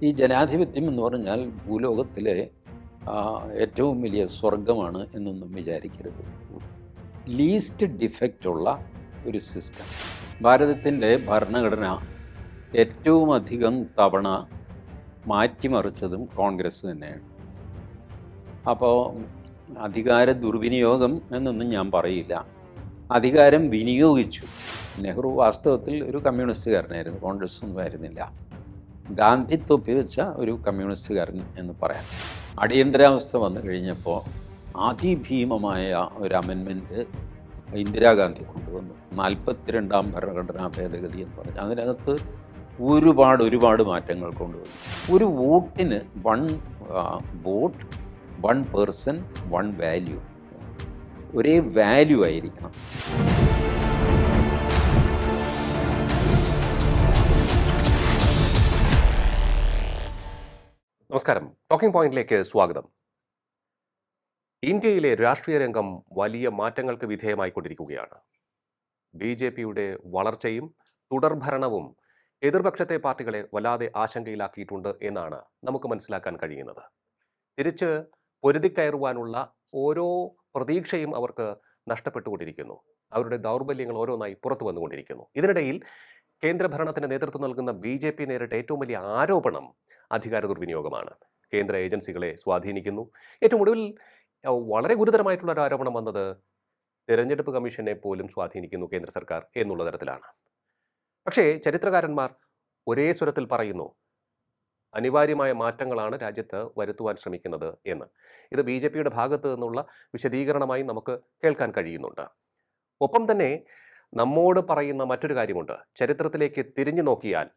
ഈ ജനാധിപത്യം എന്ന് പറഞ്ഞാൽ ഭൂലോകത്തിലെ ഏറ്റവും വലിയ സ്വർഗമാണ് എന്നൊന്നും വിചാരിക്കരുത്. ലീസ്റ്റ് ഡിഫക്റ്റ് ഉള്ള ഒരു സിസ്റ്റം. ഭാരതത്തിൻ്റെ ഭരണഘടന ഏറ്റവും അധികം തവണ മാറ്റിമറിച്ചതും കോൺഗ്രസ് തന്നെയാണ്. അപ്പോൾ അധികാര ദുർവിനിയോഗം എന്നൊന്നും ഞാൻ പറയില്ല. അധികാരം വിനിയോഗിച്ചു. നെഹ്റു വാസ്തവത്തിൽ ഒരു കമ്മ്യൂണിസ്റ്റുകാരനായിരുന്നു, കോൺഗ്രസ് ഒന്നും ആയിരുന്നില്ല. ഗാന്ധി തൊപ്പി വെച്ച ഒരു കമ്മ്യൂണിസ്റ്റുകാരൻ എന്ന് പറയാം. അടിയന്തരാവസ്ഥ വന്നു കഴിഞ്ഞപ്പോൾ അതിഭീമമായ ഒരു അമെൻമെൻറ്റ് ഇന്ദിരാഗാന്ധി കൊണ്ടുവന്നു. 42ാം ഭരണഘടനാ ഭേദഗതി എന്ന് പറഞ്ഞു. അതിനകത്ത് ഒരുപാട് മാറ്റങ്ങൾ കൊണ്ടുവന്നു. ഒരു വോട്ടിന് വോട്ട്, 1 പേഴ്സൺ 1 വാല്യൂ, ഒരേ വാല്യൂ ആയിരിക്കണം. നമസ്കാരം. ടോക്കിംഗ് പോയിന്റിലേക്ക് സ്വാഗതം. ഇന്ത്യയിലെ രാഷ്ട്രീയ രംഗം വലിയ മാറ്റങ്ങൾക്ക് വിധേയമായിക്കൊണ്ടിരിക്കുകയാണ്. BJPയുടെ വളർച്ചയും തുടർഭരണവും എതിർപക്ഷത്തെ പാർട്ടികളെ വല്ലാതെ ആശങ്കയിലാക്കിയിട്ടുണ്ട് എന്നാണ് നമുക്ക് മനസ്സിലാക്കാൻ കഴിയുന്നത്. തിരിച്ച് പൊരുതിക്കയറുവാനുള്ള ഓരോ പ്രതീക്ഷയും അവർക്ക് നഷ്ടപ്പെട്ടുകൊണ്ടിരിക്കുന്നു. അവരുടെ ദൗർബല്യങ്ങൾ ഓരോന്നായി പുറത്തു വന്നുകൊണ്ടിരിക്കുന്നു. ഇതിനിടയിൽ കേന്ദ്രഭരണത്തിന് നേതൃത്വം നൽകുന്ന BJP നേരിട്ട ഏറ്റവും വലിയ ആരോപണം അധികാര ദുർവിനിയോഗമാണ്. കേന്ദ്ര ഏജൻസികളെ സ്വാധീനിക്കുന്നു. ഏറ്റവും ഒടുവിൽ വളരെ ഗുരുതരമായിട്ടുള്ള ഒരു ആരോപണം വന്നത് തിരഞ്ഞെടുപ്പ് കമ്മീഷനെ പോലും സ്വാധീനിക്കുന്നു കേന്ദ്ര സർക്കാർ എന്നുള്ള തരത്തിലാണ്. പക്ഷേ ചരിത്രകാരന്മാർ ഒരേ സ്വരത്തിൽ പറയുന്നു, അനിവാര്യമായ മാറ്റങ്ങളാണ് രാജ്യത്ത് വരുത്തുവാൻ ശ്രമിക്കുന്നത് എന്ന്. ഇത് BJPയുടെ ഭാഗത്ത് നിന്നുള്ള വിശദീകരണമായി നമുക്ക് കേൾക്കാൻ കഴിയുന്നുണ്ട്. ഒപ്പം തന്നെ നമ്മോട് പറയുന്ന മറ്റൊരു കാര്യമുണ്ട്. ചരിത്രത്തിലേക്ക് തിരിഞ്ഞു നോക്കിയാൽ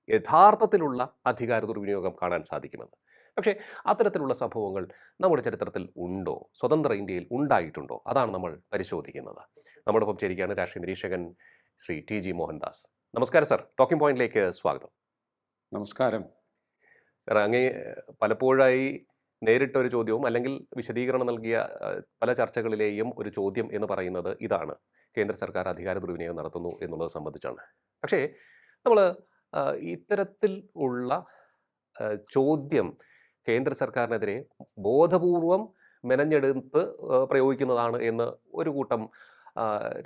യഥാർത്ഥത്തിലുള്ള അധികാര ദുർവിനിയോഗം കാണാൻ സാധിക്കുമെന്ന്. പക്ഷേ അത്തരത്തിലുള്ള സംഭവങ്ങൾ നമ്മുടെ ചരിത്രത്തിൽ ഉണ്ടോ? സ്വതന്ത്ര ഇന്ത്യയിൽ ഉണ്ടായിട്ടുണ്ടോ? അതാണ് നമ്മൾ പരിശോധിക്കുന്നത്. നമ്മോടൊപ്പം ചേരുകയാണ് രാഷ്ട്രീയ നിരീക്ഷകൻ ശ്രീ TG മോഹൻദാസ്. നമസ്കാരം സർ. ടോക്കിംഗ് പോയിന്റിലേക്ക് സ്വാഗതം. നമസ്കാരം സർ, അങ്ങേ പലപ്പോഴായി നേരിട്ട ഒരു ചോദ്യവും അല്ലെങ്കിൽ വിശദീകരണം നൽകിയ പല ചർച്ചകളിലെയും ഒരു ചോദ്യം എന്ന് പറയുന്നത് ഇതാണ്: കേന്ദ്ര സർക്കാർ അധികാര ദുർവിനിയോഗം നടത്തുന്നു എന്നുള്ളത് സംബന്ധിച്ചാണ്. പക്ഷേ നമ്മൾ ഇത്തരത്തിൽ ഉള്ള ചോദ്യം കേന്ദ്ര സർക്കാരിനെതിരെ ബോധപൂർവം മെനഞ്ഞെടുത്ത് പ്രയോഗിക്കുന്നതാണ് എന്ന് ഒരു കൂട്ടം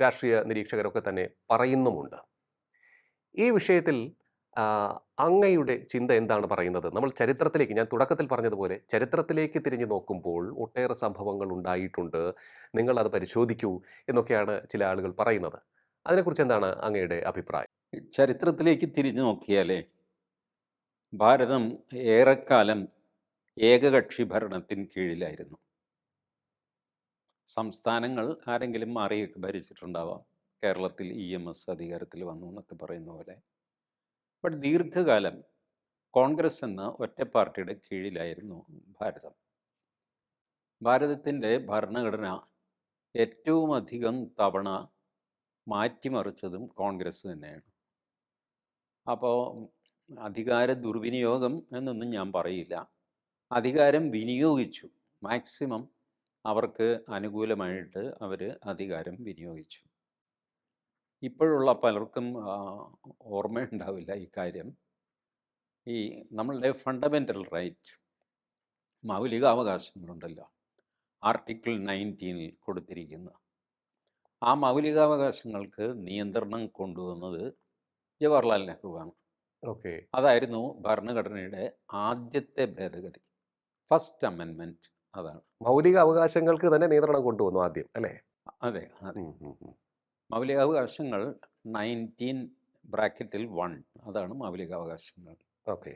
രാഷ്ട്രീയ നിരീക്ഷകരൊക്കെ തന്നെ പറയുന്നുമുണ്ട്. ഈ വിഷയത്തിൽ അങ്ങയുടെ ചിന്ത എന്താണ് പറയുന്നത്? നമ്മൾ ചരിത്രത്തിലേക്ക്, ഞാൻ തുടക്കത്തിൽ പറഞ്ഞതുപോലെ ചരിത്രത്തിലേക്ക് തിരിഞ്ഞു നോക്കുമ്പോൾ ഒട്ടേറെ സംഭവങ്ങൾ ഉണ്ടായിട്ടുണ്ട്, നിങ്ങൾ അത് പരിശോധിക്കൂ എന്നൊക്കെയാണ് ചില ആളുകൾ പറയുന്നത്. അതിനെക്കുറിച്ച് എന്താണ് അങ്ങയുടെ അഭിപ്രായം? ചരിത്രത്തിലേക്ക് തിരിഞ്ഞു നോക്കിയാലേ ഭാരതം ഏറെക്കാലം ഏകകക്ഷി ഭരണത്തിന് കീഴിലായിരുന്നു. സംസ്ഥാനങ്ങൾ ആരെങ്കിലും മാറിയൊക്കെ ഭരിച്ചിട്ടുണ്ടാവാം. കേരളത്തിൽ EMS അധികാരത്തിൽ വന്നു എന്നൊക്കെ പറയുന്ന പോലെ. ബട്ട് ദീർഘകാലം കോൺഗ്രസ് എന്ന ഒറ്റ പാർട്ടിയുടെ കീഴിലായിരുന്നു ഭാരതം. ഭാരതത്തിൻ്റെ ഭരണഘടന ഏറ്റവും അധികം തവണ മാറ്റിമറിച്ചതും കോൺഗ്രസ് തന്നെയാണ്. അപ്പോൾ അധികാര ദുർവിനിയോഗം എന്നൊന്നും ഞാൻ പറയില്ല. അധികാരം വിനിയോഗിച്ചു. മാക്സിമം അവർക്ക് അനുകൂലമായിട്ട് അവർ അധികാരം വിനിയോഗിച്ചു. ഇപ്പോഴുള്ള പലർക്കും ഓർമ്മയുണ്ടാവില്ല ഈ കാര്യം. ഈ നമ്മളുടെ ഫണ്ടമെൻ്റൽ റൈറ്റ്, മൗലികാവകാശങ്ങളുണ്ടല്ലോ, ആർട്ടിക്കിൾ 19 കൊടുത്തിരിക്കുന്ന ആ മൗലികാവകാശങ്ങൾക്ക് നിയന്ത്രണം കൊണ്ടുവന്നത് ജവഹർലാൽ നെഹ്റുവാണ്. ഓക്കെ. അതായിരുന്നു ഭരണഘടനയുടെ ആദ്യത്തെ ഭേദഗതി, ഫസ്റ്റ് അമെൻമെൻറ്റ്. അതാണ് മൗലിക അവകാശങ്ങൾക്ക് തന്നെ നിയന്ത്രണം കൊണ്ടുവന്നു ആദ്യം, അല്ലേ? അതെ. മൗലികാവകാശങ്ങൾ 19(1) അതാണ് മൗലികാവകാശങ്ങൾ. ഓക്കെ.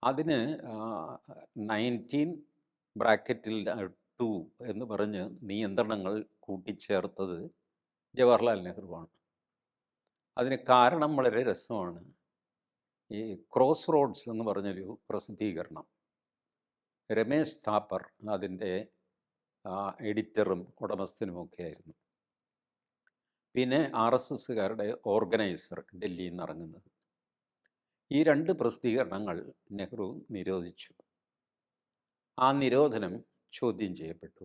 അതിന് 19(2) എന്ന് പറഞ്ഞ് നിയന്ത്രണങ്ങൾ കൂട്ടിച്ചേർത്തത് ജവഹർലാൽ നെഹ്റുവാണ്. അതിന് കാരണം വളരെ രസമാണ്. ഈ ക്രോസ് റോഡ്സ് എന്ന് പറഞ്ഞൊരു പ്രസിദ്ധീകരണം, രമേശ് താപ്പർ അതിൻ്റെ എഡിറ്ററും ഉടമസ്ഥനുമൊക്കെ ആയിരുന്നു. പിന്നെ RSSകാരുടെ ഓർഗനൈസർ ഡൽഹിയിൽ നിന്ന് ഇറങ്ങുന്നത്. ഈ 2 പ്രസിദ്ധീകരണങ്ങൾ നെഹ്റു നിരോധിച്ചു. ആ നിരോധനം ചോദ്യം ചെയ്യപ്പെട്ടു.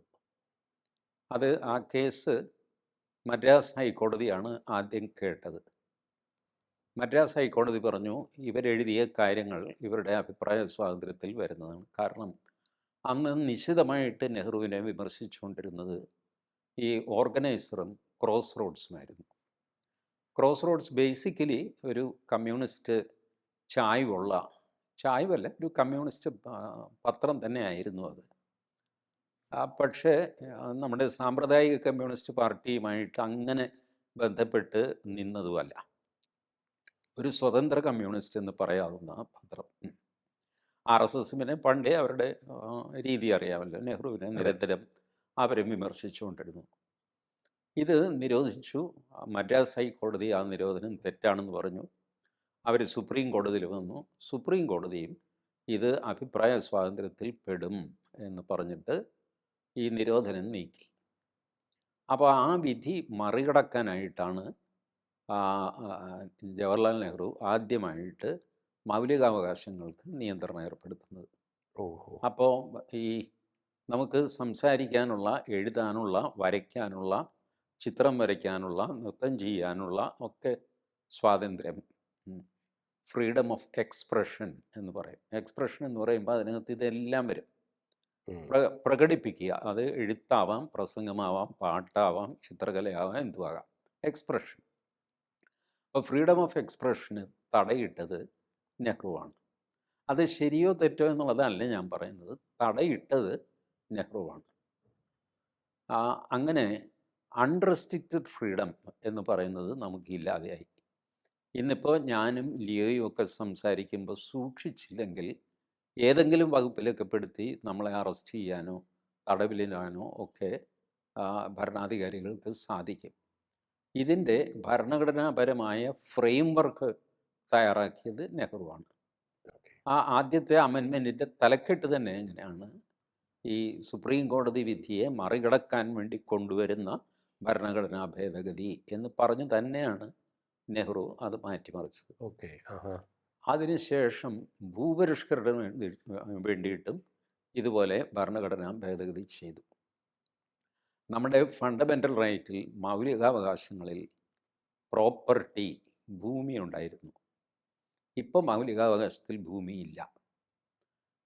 ആ കേസ് മദ്രാസ് ഹൈക്കോടതിയാണ് ആദ്യം കേട്ടത്. മദ്രാസ് ഹൈക്കോടതി പറഞ്ഞു ഇവരെഴുതിയ കാര്യങ്ങൾ ഇവരുടെ അഭിപ്രായ സ്വാതന്ത്ര്യത്തിൽ വരുന്നതാണ്. കാരണം അന്ന് നിശിതമായിട്ട് നെഹ്റുവിനെ വിമർശിച്ചുകൊണ്ടിരുന്നത് ഈ ഓർഗനൈസറും ക്രോസ് റോഡ്സുമായിരുന്നു. ക്രോസ് റോഡ്സ് ബേസിക്കലി ഒരു കമ്മ്യൂണിസ്റ്റ് ചായ്വുള്ള, ചായ്വല്ല, ഒരു കമ്മ്യൂണിസ്റ്റ് പത്രം തന്നെയായിരുന്നു അത്. പക്ഷേ നമ്മുടെ സാമ്പ്രദായിക കമ്മ്യൂണിസ്റ്റ് പാർട്ടിയുമായിട്ട് അങ്ങനെ ബന്ധപ്പെട്ട് നിന്നതുമല്ല. ഒരു സ്വതന്ത്ര കമ്മ്യൂണിസ്റ്റ് എന്ന് പറയാവുന്ന പത്രം. RSSനെ പണ്ടേ അവരുടെ രീതി അറിയാമല്ലോ. നെഹ്റുവിനെ അതെ. നിരന്തരം അവരും വിമർശിച്ചുകൊണ്ടിരുന്നു. ഇത് നിരോധിച്ചു. മദ്രാസ് ഹൈക്കോടതി ആ നിരോധനം തെറ്റാണെന്ന് പറഞ്ഞു. അവർ സുപ്രീം കോടതിയിൽ വന്നു. സുപ്രീം കോടതിയും ഇത് അഭിപ്രായ സ്വാതന്ത്ര്യത്തിൽ പെടും എന്ന് പറഞ്ഞിട്ട് ഈ നിരോധനം നീക്കി. അപ്പോൾ ആ വിധി മറികടക്കാനായിട്ടാണ് ജവഹർലാൽ നെഹ്റു ആദ്യമായിട്ട് മൗലികാവകാശങ്ങൾക്ക് നിയന്ത്രണം ഏർപ്പെടുത്തുന്നത്. ഓഹോ. അപ്പോൾ ഈ നമുക്ക് സംസാരിക്കാനുള്ള, എഴുതാനുള്ള, വരയ്ക്കാനുള്ള, ചിത്രം വരയ്ക്കാനുള്ള, നൃത്തം ചെയ്യാനുള്ള ഒക്കെ സ്വാതന്ത്ര്യം, ഫ്രീഡം ഓഫ് എക്സ്പ്രഷൻ എന്ന് പറയും. എക്സ്പ്രഷൻ എന്ന് പറയുമ്പോൾ അതിനകത്ത് ഇതെല്ലാം വരും. ഉം. പ്രകടിപ്പിക്കുക, അത് എഴുത്താവാം, പ്രസംഗമാവാം, പാട്ടാവാം, ചിത്രകലയാവാം, എന്തുവാകാം, എക്സ്പ്രഷൻ. അപ്പോൾ ഫ്രീഡം ഓഫ് എക്സ്പ്രഷന് തടയിട്ടത് നെഹ്റുവാണ്. അത് ശരിയോ തെറ്റോ എന്നുള്ളതല്ല ഞാൻ പറയുന്നത്, തടയിട്ടത് നെഹ്റുവാണ്. അങ്ങനെ അൺറെസ്ട്രിക്റ്റഡ് ഫ്രീഡം എന്ന് പറയുന്നത് നമുക്കില്ലാതെയായി. ഇന്നിപ്പോൾ ഞാനും ലിയോയും ഒക്കെ സംസാരിക്കുമ്പോൾ സൂക്ഷിച്ചില്ലെങ്കിൽ ഏതെങ്കിലും വകുപ്പിലൊക്കെ പെടുത്തി നമ്മളെ അറസ്റ്റ് ചെയ്യാനോ തടവിലിടാനോ ഒക്കെ ഭരണാധികാരികൾക്ക് സാധിക്കും. ഇതിൻ്റെ ഭരണഘടനാപരമായ ഫ്രെയിംവർക്ക് തയ്യാറാക്കിയത് നെഹ്റുവാണ്. ഓക്കെ. ആദ്യത്തെ അമെൻമെൻറ്റിൻ്റെ തലക്കെട്ട് തന്നെ എങ്ങനെയാണ്, ഈ സുപ്രീം കോടതി വിധിയെ മറികടക്കാൻ വേണ്ടി കൊണ്ടുവരുന്ന ഭരണഘടനാ ഭേദഗതി എന്ന് പറഞ്ഞു തന്നെയാണ് നെഹ്റു അത് മാറ്റിമറിച്ചത്. ഓക്കെ. ആഹാ. അതിനുശേഷം ഭൂപരിഷ്കരണത്തിന് വേണ്ടിയിട്ടും ഇതുപോലെ ഭരണഘടനാ ഭേദഗതി ചെയ്തു. നമ്മുടെ ഫണ്ടമെൻ്റൽ റൈറ്റിൽ, മൗലികാവകാശങ്ങളിൽ പ്രോപ്പർട്ടി, ഭൂമി ഉണ്ടായിരുന്നു. ഇപ്പോൾ മൗലികാവകാശത്തിൽ ഭൂമിയില്ല.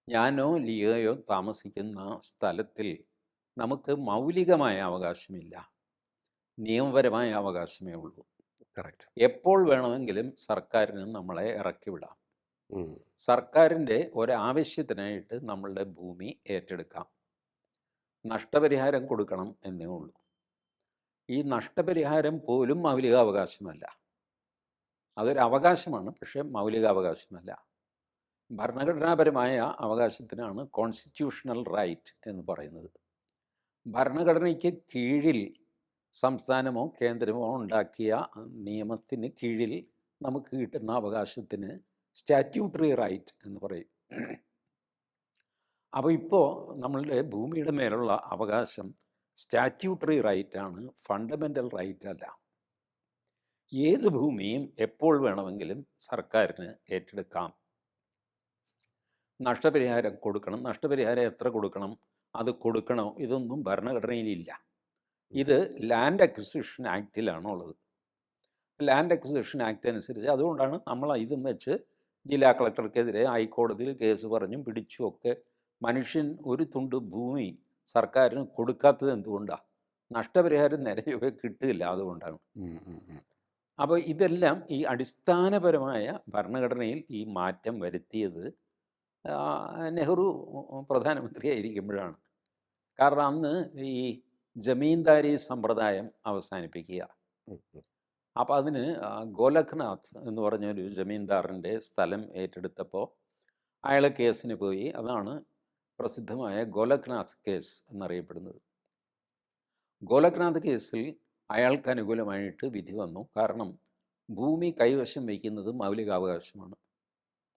ഞാനോ ലിയോയോ താമസിക്കുന്ന സ്ഥലത്തിൽ നമുക്ക് മൗലികമായ അവകാശമില്ല, നിയമപരമായ അവകാശമേ ഉള്ളൂ. കറക്റ്റ്. എപ്പോൾ വേണമെങ്കിലും സർക്കാരിന് നമ്മളെ ഇറക്കി വിടാം. ഉം. സർക്കാരിൻ്റെ ഒരാവശ്യത്തിനായിട്ട് നമ്മളുടെ ഭൂമി ഏറ്റെടുക്കാം. നഷ്ടപരിഹാരം കൊടുക്കണം എന്നേ ഉള്ളൂ. ഈ നഷ്ടപരിഹാരം പോലും മൗലികാവകാശമല്ല. അതൊരു അവകാശമാണ്, പക്ഷേ മൗലികാവകാശമല്ല. ഭരണഘടനാപരമായ അവകാശത്തിനാണ് കോൺസ്റ്റിറ്റ്യൂഷണൽ റൈറ്റ് എന്ന് പറയുന്നത്. ഭരണഘടനയ്ക്ക് കീഴിൽ സംസ്ഥാനമോ കേന്ദ്രമോ ഉണ്ടാക്കിയ നിയമത്തിന് കീഴിൽ നമുക്ക് കിട്ടുന്ന അവകാശത്തിന് സ്റ്റാറ്റ്യൂട്ടറി റൈറ്റ് എന്ന് പറയും. അപ്പോൾ ഇപ്പോൾ നമ്മളുടെ ഭൂമിയുടെ മേലുള്ള അവകാശം സ്റ്റാറ്റ്യൂട്ടറി റൈറ്റാണ്, ഫണ്ടമെൻ്റൽ റൈറ്റ് അല്ല. ഏത് ഭൂമിയും എപ്പോൾ വേണമെങ്കിലും സർക്കാരിന് ഏറ്റെടുക്കാം. നഷ്ടപരിഹാരം കൊടുക്കണം, നഷ്ടപരിഹാരം എത്ര കൊടുക്കണം, അത് കൊടുക്കണോ, ഇതൊന്നും ഭരണഘടനയിലില്ല. ഇത് ലാൻഡ് അക്വിസിഷൻ ആക്റ്റിലാണുള്ളത്. ലാൻഡ് അക്വിസിഷൻ ആക്ട് അനുസരിച്ച്, അതുകൊണ്ടാണ് നമ്മൾ ഇതും വെച്ച് ജില്ലാ കളക്ടർക്കെതിരെ ഹൈക്കോടതിയിൽ കേസ് പറഞ്ഞും പിടിച്ചും ഒക്കെ മനുഷ്യൻ ഒരു തുണ്ട് ഭൂമി സർക്കാരിന് കൊടുക്കാത്തത് എന്തുകൊണ്ടാണ്? നഷ്ടപരിഹാരം നിരവധി കിട്ടില്ല, അതുകൊണ്ടാണ്. ഉം, ഉം, ഉം. അപ്പോൾ ഇതെല്ലാം ഈ അടിസ്ഥാനപരമായ ഭരണഘടനയിൽ ഈ മാറ്റം വരുത്തിയത് നെഹ്റു പ്രധാനമന്ത്രിയായിരിക്കുമ്പോഴാണ്. കാരണം അന്ന് ഈ ജമീന്ദാരി സമ്പ്രദായം അവസാനിപ്പിക്കുക. ഉം, ഉം. അപ്പോൾ അതിന് ഗോലഖ്നാഥ് എന്ന് പറഞ്ഞൊരു ജമീന്ദാറിൻ്റെ സ്ഥലം ഏറ്റെടുത്തപ്പോൾ അയാൾ കേസിന് പോയി. അതാണ് പ്രസിദ്ധമായ ഗോലഖ്നാഥ് കേസ് എന്നറിയപ്പെടുന്നത്. ഗോലഖ്നാഥ് കേസിൽ അയാൾക്ക് അനുകൂലമായിട്ട് വിധി വന്നു. കാരണം ഭൂമി കൈവശം വയ്ക്കുന്നത് മൗലികാവകാശമാണ്,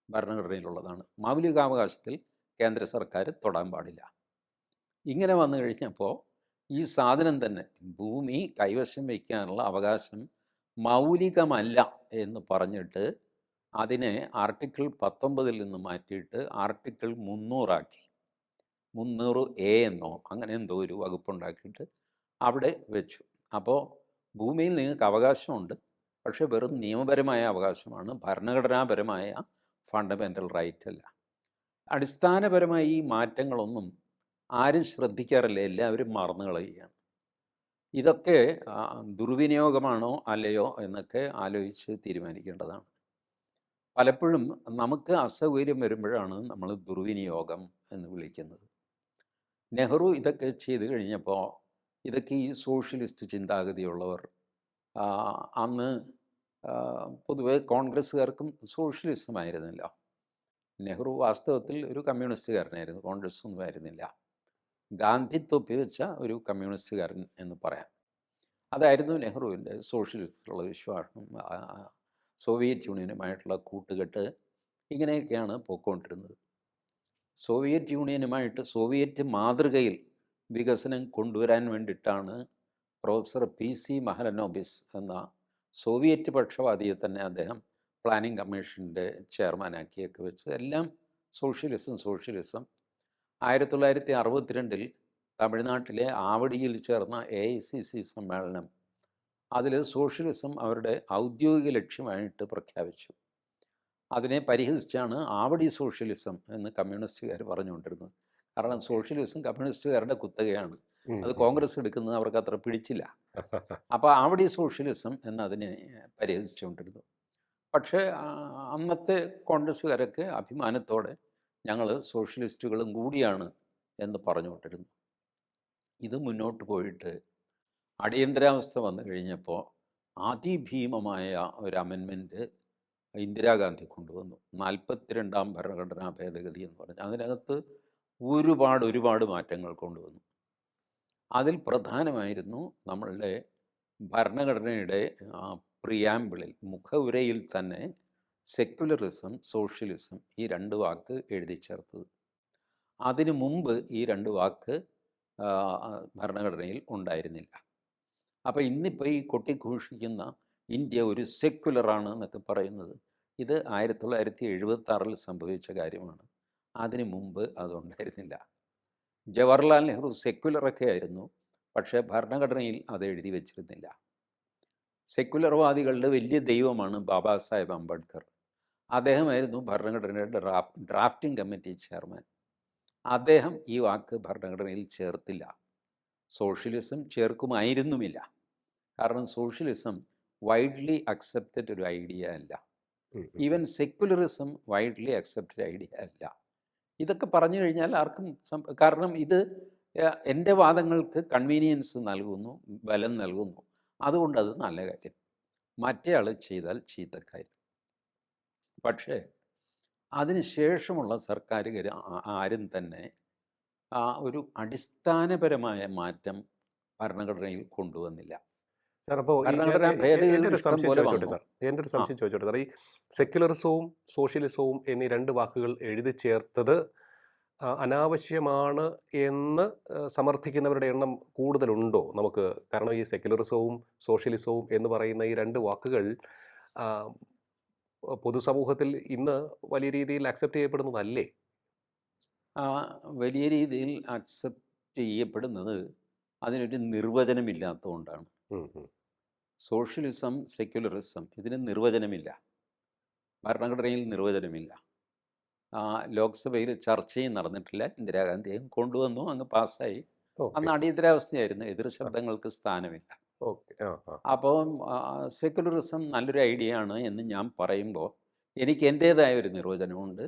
ഭരണഘടനയിലുള്ളതാണ്. മൗലികാവകാശത്തിൽ കേന്ദ്ര സർക്കാർ തൊടാൻ പാടില്ല. ഇങ്ങനെ വന്നു കഴിഞ്ഞപ്പോൾ ഈ സാധനം തന്നെ, ഭൂമി കൈവശം വയ്ക്കാനുള്ള അവകാശം മൗലികമല്ല എന്ന് പറഞ്ഞിട്ട് അതിനെ ആർട്ടിക്കിൾ 19 നിന്ന് മാറ്റിയിട്ട് ആർട്ടിക്കിൾ 300 ആക്കി. 300A എന്നോ അങ്ങനെ എന്തോ ഒരു വകുപ്പുണ്ടാക്കിയിട്ട് അവിടെ വെച്ചു. അപ്പോൾ ഭൂമിയിൽ നിങ്ങൾക്ക് അവകാശമുണ്ട്, പക്ഷേ വെറും നിയമപരമായ അവകാശമാണ്, ഭരണഘടനാപരമായ ഫണ്ടമെൻ്റൽ റൈറ്റ് അല്ല. അടിസ്ഥാനപരമായി ഈ മാറ്റങ്ങളൊന്നും ആരും ശ്രദ്ധിക്കാറില്ല, എല്ലാവരും മറന്നു കളയുകയാണ്. ഇതൊക്കെ ദുർവിനിയോഗമാണോ അല്ലയോ എന്നൊക്കെ ആലോചിച്ച് തീരുമാനിക്കേണ്ടതാണ്. പലപ്പോഴും നമുക്ക് അസൗകര്യം വരുമ്പോഴാണ് നമ്മൾ ദുർവിനിയോഗം എന്ന് വിളിക്കുന്നത്. നെഹ്റു ഇതൊക്കെ ചെയ്തു കഴിഞ്ഞപ്പോൾ ഇതൊക്കെ ഈ സോഷ്യലിസ്റ്റ് ചിന്താഗതിയുള്ളവർ അന്ന് പൊതുവെ കോൺഗ്രസ്സുകാർക്കും സോഷ്യലിസമായിരുന്നില്ല. നെഹ്റു വാസ്തവത്തിൽ ഒരു കമ്മ്യൂണിസ്റ്റുകാരനായിരുന്നു, കോൺഗ്രസ് ഒന്നും ആയിരുന്നില്ല. ഗാന്ധി തൊപ്പി വെച്ച ഒരു കമ്മ്യൂണിസ്റ്റുകാരൻ എന്ന് പറയാം. അതായിരുന്നു നെഹ്റുവിൻ്റെ സോഷ്യലിസ്റ്റിലുള്ള വിശ്വാസം. സോവിയറ്റ് യൂണിയനുമായിട്ടുള്ള കൂട്ടുകെട്ട് ഇങ്ങനെയൊക്കെയാണ് പോയിക്കൊണ്ടിരുന്നത്. സോവിയറ്റ് യൂണിയനുമായിട്ട് സോവിയറ്റ് മാതൃകയിൽ വികസനം കൊണ്ടുവരാൻ വേണ്ടിയിട്ടാണ് പ്രൊഫസർ PC മഹലനോബിസ് എന്ന സോവിയറ്റ് പക്ഷപാതിയെ തന്നെ അദ്ദേഹം പ്ലാനിംഗ് കമ്മീഷൻ്റെ ചെയർമാനാക്കിയൊക്കെ വെച്ച് എല്ലാം സോഷ്യലിസം. 1962 തമിഴ്നാട്ടിലെ ആവടിയിൽ ചേർന്ന AICC സമ്മേളനം അതിൽ സോഷ്യലിസം അവരുടെ ഔദ്യോഗിക ലക്ഷ്യമായിട്ട് പ്രഖ്യാപിച്ചു. അതിനെ പരിഹസിച്ചാണ് ആവടി സോഷ്യലിസം എന്ന് കമ്മ്യൂണിസ്റ്റുകാർ പറഞ്ഞുകൊണ്ടിരുന്നത്. കാരണം സോഷ്യലിസം കമ്മ്യൂണിസ്റ്റുകാരുടെ കുത്തകയാണ്, അത് കോൺഗ്രസ് എടുക്കുന്നത് അവർക്ക് അത്ര പിടിച്ചില്ല. അപ്പോൾ ആവടി സോഷ്യലിസം എന്നതിനെ പരിഹസിച്ചുകൊണ്ടിരുന്നു. പക്ഷേ അന്നത്തെ കോൺഗ്രസ്സുകാരൊക്കെ അഭിമാനത്തോടെ ഞങ്ങൾ സോഷ്യലിസ്റ്റുകളും കൂടിയാണ് എന്ന് പറഞ്ഞുകൊണ്ടിരുന്നു. ഇത് മുന്നോട്ട് പോയിട്ട് അടിയന്തരാവസ്ഥ വന്നു കഴിഞ്ഞപ്പോൾ അതിഭീമമായ ഒരു അമെൻമെൻറ്റ് ഇന്ദിരാഗാന്ധി കൊണ്ടുവന്നു. 42ാം ഭരണഘടനാ ഭേദഗതി എന്ന് പറഞ്ഞു. അതിനകത്ത് ഒരുപാട് മാറ്റങ്ങൾ കൊണ്ടുവന്നു. അതിൽ പ്രധാനമായിരുന്നു നമ്മളുടെ ഭരണഘടനയുടെ പ്രിയാമ്പിളിൽ, മുഖവുരയിൽ തന്നെ സെക്യുലറിസം, സോഷ്യലിസം ഈ 2 വാക്ക് എഴുതി ചേർത്തത്. അതിനു മുമ്പ് ഈ 2 വാക്ക് ഭരണഘടനയിൽ ഉണ്ടായിരുന്നില്ല. അപ്പോൾ ഇന്നിപ്പോൾ ഈ കൊട്ടിഘോഷിക്കുന്ന ഇന്ത്യ ഒരു സെക്യുലറാണ് എന്നൊക്കെ പറയുന്നത്, ഇത് 1976 സംഭവിച്ച കാര്യമാണ്. അതിനു മുമ്പ് അതുണ്ടായിരുന്നില്ല. ജവഹർലാൽ നെഹ്റു സെക്യുലറൊക്കെ ആയിരുന്നു, പക്ഷേ ഭരണഘടനയിൽ അത് എഴുതി വച്ചിരുന്നില്ല. സെക്യുലർവാദികളുടെ വലിയ ദൈവമാണ് ബാബാ സാഹേബ് അംബേദ്കർ. അദ്ദേഹമായിരുന്നു ഭരണഘടനയുടെ ഡ്രാഫ്റ്റിംഗ് കമ്മിറ്റി ചെയർമാൻ. അദ്ദേഹം ഈ വാക്ക് ഭരണഘടനയിൽ ചേർത്തില്ല. സോഷ്യലിസം ചേർക്കുമായിരുന്നുമില്ല. കാരണം സോഷ്യലിസം വൈഡ്ലി അക്സെപ്റ്റഡ് ഒരു ഐഡിയ അല്ല. Even secularism widely accepted idea അല്ല. ഇതൊക്കെ പറഞ്ഞു കഴിഞ്ഞാൽ ആർക്കും കാരണം ഇത് എൻ്റെ വാദങ്ങൾക്ക് കൺവീനിയൻസ് നൽകുന്നു, ബലം നൽകുന്നു, അതുകൊണ്ട് അത് നല്ല കാര്യം. മറ്റേ ആൾ ചെയ്താൽ ചീത്തക്കാര്യം. പക്ഷേ അതിന് ശേഷമുള്ള സർക്കാരുകാർ ആരും തന്നെ ഒരു അടിസ്ഥാനപരമായ മാറ്റം ഭരണഘടനയിൽ കൊണ്ടുവന്നില്ല. സാർ, അപ്പോൾ ഭരണഘടനാ എൻ്റെ ഭേദഗതികൾ ഒരു ഇഷ്ടം സംശയം പോലെ ചോദിച്ചോട്ടെ വന്നു. സാർ, എൻ്റെ ഒരു സംശയം ചോദിച്ചോട്ടെ സാർ, ഈ സെക്യുലറിസവും സോഷ്യലിസവും എന്നീ 2 വാക്കുകൾ എഴുതി ചേർത്തത് അനാവശ്യമാണ് എന്ന് സമർത്ഥിക്കുന്നവരുടെ എണ്ണം കൂടുതലുണ്ടോ നമുക്ക്? കാരണം ഈ സെക്യുലറിസവും സോഷ്യലിസവും എന്ന് പറയുന്ന ഈ 2 വാക്കുകൾ പൊതുസമൂഹത്തിൽ ഇന്ന് വലിയ രീതിയിൽ അക്സെപ്റ്റ് ചെയ്യപ്പെടുന്നതല്ലേ? വലിയ രീതിയിൽ അക്സെപ്റ്റ് ചെയ്യപ്പെടുന്നത് അതിനൊരു നിർവചനമില്ലാത്തതുകൊണ്ടാണ്. സോഷ്യലിസം, സെക്യുലറിസം ഇതിന് നിർവചനമില്ല, ഭരണഘടനയിൽ നിർവചനമില്ല. ലോക്സഭയിൽ ചർച്ചയും നടന്നിട്ടില്ല. ഇന്ദിരാഗാന്ധിയും കൊണ്ടുവന്നു, അങ്ങ് പാസ്സായി. അന്ന് അടിയന്തരാവസ്ഥയായിരുന്നു, എതിർ ശബ്ദങ്ങൾക്ക് സ്ഥാനമില്ല. അപ്പോൾ സെക്യുലറിസം നല്ലൊരു ഐഡിയ ആണ് എന്ന് ഞാൻ പറയുമ്പോൾ എനിക്ക് എൻ്റേതായ ഒരു നിർവചനമുണ്ട്.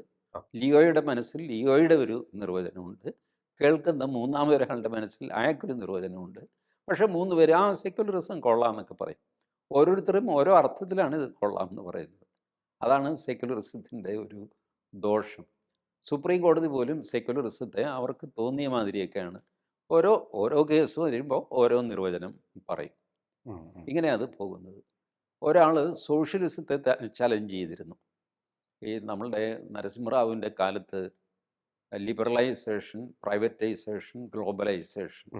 ലിയോയുടെ മനസ്സിൽ ലിയോയുടെ ഒരു നിർവചനമുണ്ട്. കേൾക്കുന്ന മൂന്നാമതൊരാളുടെ മനസ്സിൽ അയാൾക്കൊരു നിർവചനമുണ്ട്. പക്ഷേ 3 പേര് സെക്യുലറിസം കൊള്ളാം എന്നൊക്കെ പറയും. ഓരോരുത്തരും ഓരോ അർത്ഥത്തിലാണ് ഇത് കൊള്ളാം എന്ന് പറയുന്നത്. അതാണ് സെക്യുലറിസത്തിൻ്റെ ഒരു ദോഷം. സുപ്രീം കോടതി പോലും സെക്യുലറിസത്തെ അവർക്ക് തോന്നിയ മാതിരിയൊക്കെയാണ് ഓരോ കേസ് വരുമ്പോൾ ഓരോ നിർവചനം പറയും. ഇങ്ങനെ അത് പോകുന്നത്. ഒരാൾ സോഷ്യലിസത്തെ ചലഞ്ച് ചെയ്തിരുന്നു. ഈ നമ്മളുടെ നരസിംഹറാവുവിൻ്റെ കാലത്ത് ലിബറലൈസേഷൻ, പ്രൈവറ്റൈസേഷൻ, ഗ്ലോബലൈസേഷൻ,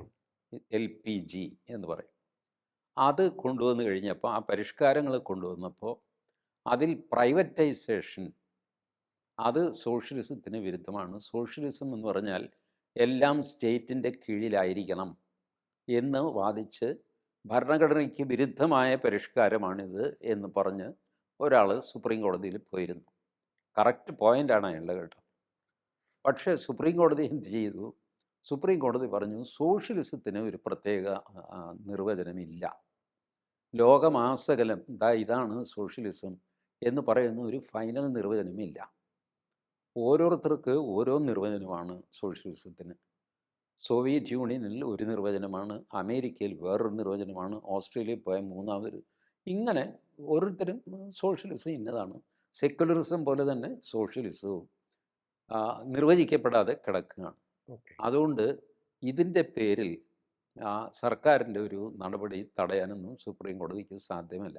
LPG എന്ന് പറയും. അത് കൊണ്ടുവന്നു കഴിഞ്ഞപ്പോൾ, ആ പരിഷ്കാരങ്ങൾ കൊണ്ടുവന്നപ്പോൾ അതിൽ പ്രൈവറ്റൈസേഷൻ അത് സോഷ്യലിസത്തിന് വിരുദ്ധമാണ്. സോഷ്യലിസം എന്ന് പറഞ്ഞാൽ എല്ലാം സ്റ്റേറ്റിൻ്റെ കീഴിലായിരിക്കണം എന്ന് വാദിച്ച് ഭരണഘടനയ്ക്ക് വിരുദ്ധമായ പരിഷ്കാരമാണിത് എന്ന് പറഞ്ഞ് ഒരാൾ സുപ്രീം കോടതിയിൽ പോയിരുന്നു. കറക്റ്റ് പോയിൻ്റാണ് അയാളുടെ കേട്ടോ. പക്ഷേ സുപ്രീം കോടതി എന്ത് ചെയ്തു? സുപ്രീം കോടതി പറഞ്ഞു സോഷ്യലിസത്തിന് ഒരു പ്രത്യേക നിർവചനമില്ല. ലോകമാസകലം ഇതാണ് സോഷ്യലിസം എന്ന് പറയുന്ന ഒരു ഫൈനൽ നിർവചനമില്ല. ഓരോരുത്തർക്ക് ഓരോ നിർവചനമാണ് സോഷ്യലിസത്തിന്. സോവിയറ്റ് യൂണിയനിൽ ഒരു നിർവചനമാണ്, അമേരിക്കയിൽ വേറൊരു നിർവചനമാണ്, ഓസ്ട്രേലിയയിൽ പോയ മൂന്നാമതൊരു. ഇങ്ങനെ ഓരോരുത്തരും സോഷ്യലിസം ഇന്നതാണ്. സെക്യുലറിസം പോലെ തന്നെ സോഷ്യലിസവും നിർവചിക്കപ്പെടാതെ കിടക്കുകയാണ്. ഓക്കെ. അതുകൊണ്ട് ഇതിൻ്റെ പേരിൽ സർക്കാരിൻ്റെ ഒരു നടപടി തടയാനൊന്നും സുപ്രീം കോടതിക്ക് സാധ്യമല്ല.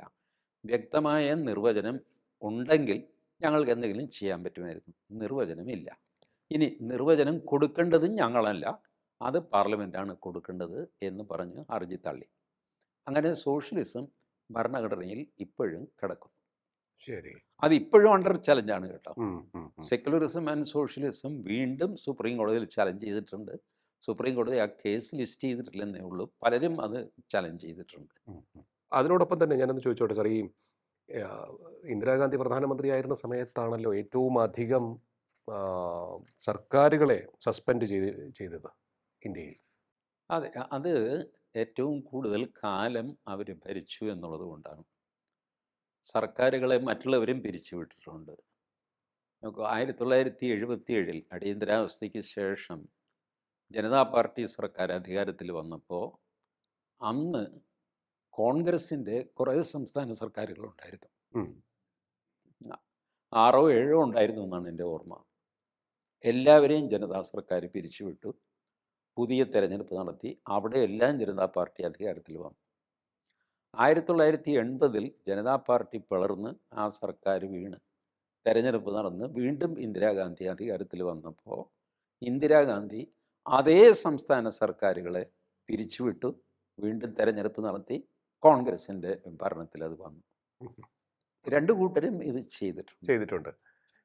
വ്യക്തമായ നിർവചനം ഉണ്ടെങ്കിൽ ഞങ്ങൾക്ക് എന്തെങ്കിലും ചെയ്യാൻ പറ്റുമായിരുന്നു. നിർവചനമില്ല. ഇനി നിർവചനം കൊടുക്കേണ്ടതും ഞങ്ങളല്ല, അത് പാർലമെൻറ്റാണ് കൊടുക്കേണ്ടത് എന്ന് പറഞ്ഞ് ഹർജി തള്ളി. അങ്ങനെ സോഷ്യലിസം ഭരണഘടനയിൽ ഇപ്പോഴും കിടക്കുന്നു. ശരി. അതിപ്പോഴും അണ്ടർ ചലഞ്ചാണ് കേട്ടോ. ഉം, ഉം, ഉം. സെക്യുലറിസം ആൻഡ് സോഷ്യലിസം വീണ്ടും സുപ്രീം കോടതിയിൽ ചലഞ്ച് ചെയ്തിട്ടുണ്ട്. സുപ്രീം കോടതി ആ കേസ് ലിസ്റ്റ് ചെയ്തിട്ടില്ലെന്നേ ഉള്ളൂ. പലരും അത് ചലഞ്ച് ചെയ്തിട്ടുണ്ട്. അതിനോടൊപ്പം തന്നെ ഞാനൊന്ന് ചോദിച്ചോട്ടെ സാർ, ഈ ഇന്ദിരാഗാന്ധി പ്രധാനമന്ത്രിയായിരുന്ന സമയത്താണല്ലോ ഏറ്റവും അധികം സർക്കാരുകളെ സസ്പെൻഡ് ചെയ്തത് ഇന്ത്യയിൽ. അതെ, അത് ഏറ്റവും കൂടുതൽ കാലം അവർ ഭരിച്ചു എന്നുള്ളത് കൊണ്ടാണ്. സർക്കാരുകളെ മറ്റുള്ളവരും പിരിച്ചുവിട്ടിട്ടുണ്ട്. 1977 അടിയന്തരാവസ്ഥയ്ക്ക് ശേഷം ജനതാ പാർട്ടി സർക്കാർ അധികാരത്തിൽ വന്നപ്പോൾ അന്ന് കോൺഗ്രസിൻ്റെ കുറേ സംസ്ഥാന സർക്കാരുകളുണ്ടായിരുന്നു. 6 or 7 ഉണ്ടായിരുന്നു എന്നാണ് എൻ്റെ ഓർമ്മ. എല്ലാവരെയും ജനതാ സർക്കാർ പിരിച്ചുവിട്ടു. പുതിയ തെരഞ്ഞെടുപ്പ് നടത്തി. അവിടെ എല്ലാം ജനതാ പാർട്ടി അധികാരത്തിൽ വന്നു. 1980 ജനതാ പാർട്ടി പിളർന്ന് ആ സർക്കാർ വീണ് തെരഞ്ഞെടുപ്പ് നടന്ന് വീണ്ടും ഇന്ദിരാഗാന്ധി അധികാരത്തിൽ വന്നപ്പോൾ ഇന്ദിരാഗാന്ധി അതേ സംസ്ഥാന സർക്കാരുകളെ പിരിച്ചുവിട്ടു. വീണ്ടും തെരഞ്ഞെടുപ്പ് നടത്തി കോൺഗ്രസിൻ്റെ ഭരണത്തിൽ അത് വന്നു. രണ്ടു കൂട്ടരും ഇത് ചെയ്തിട്ടുണ്ട്.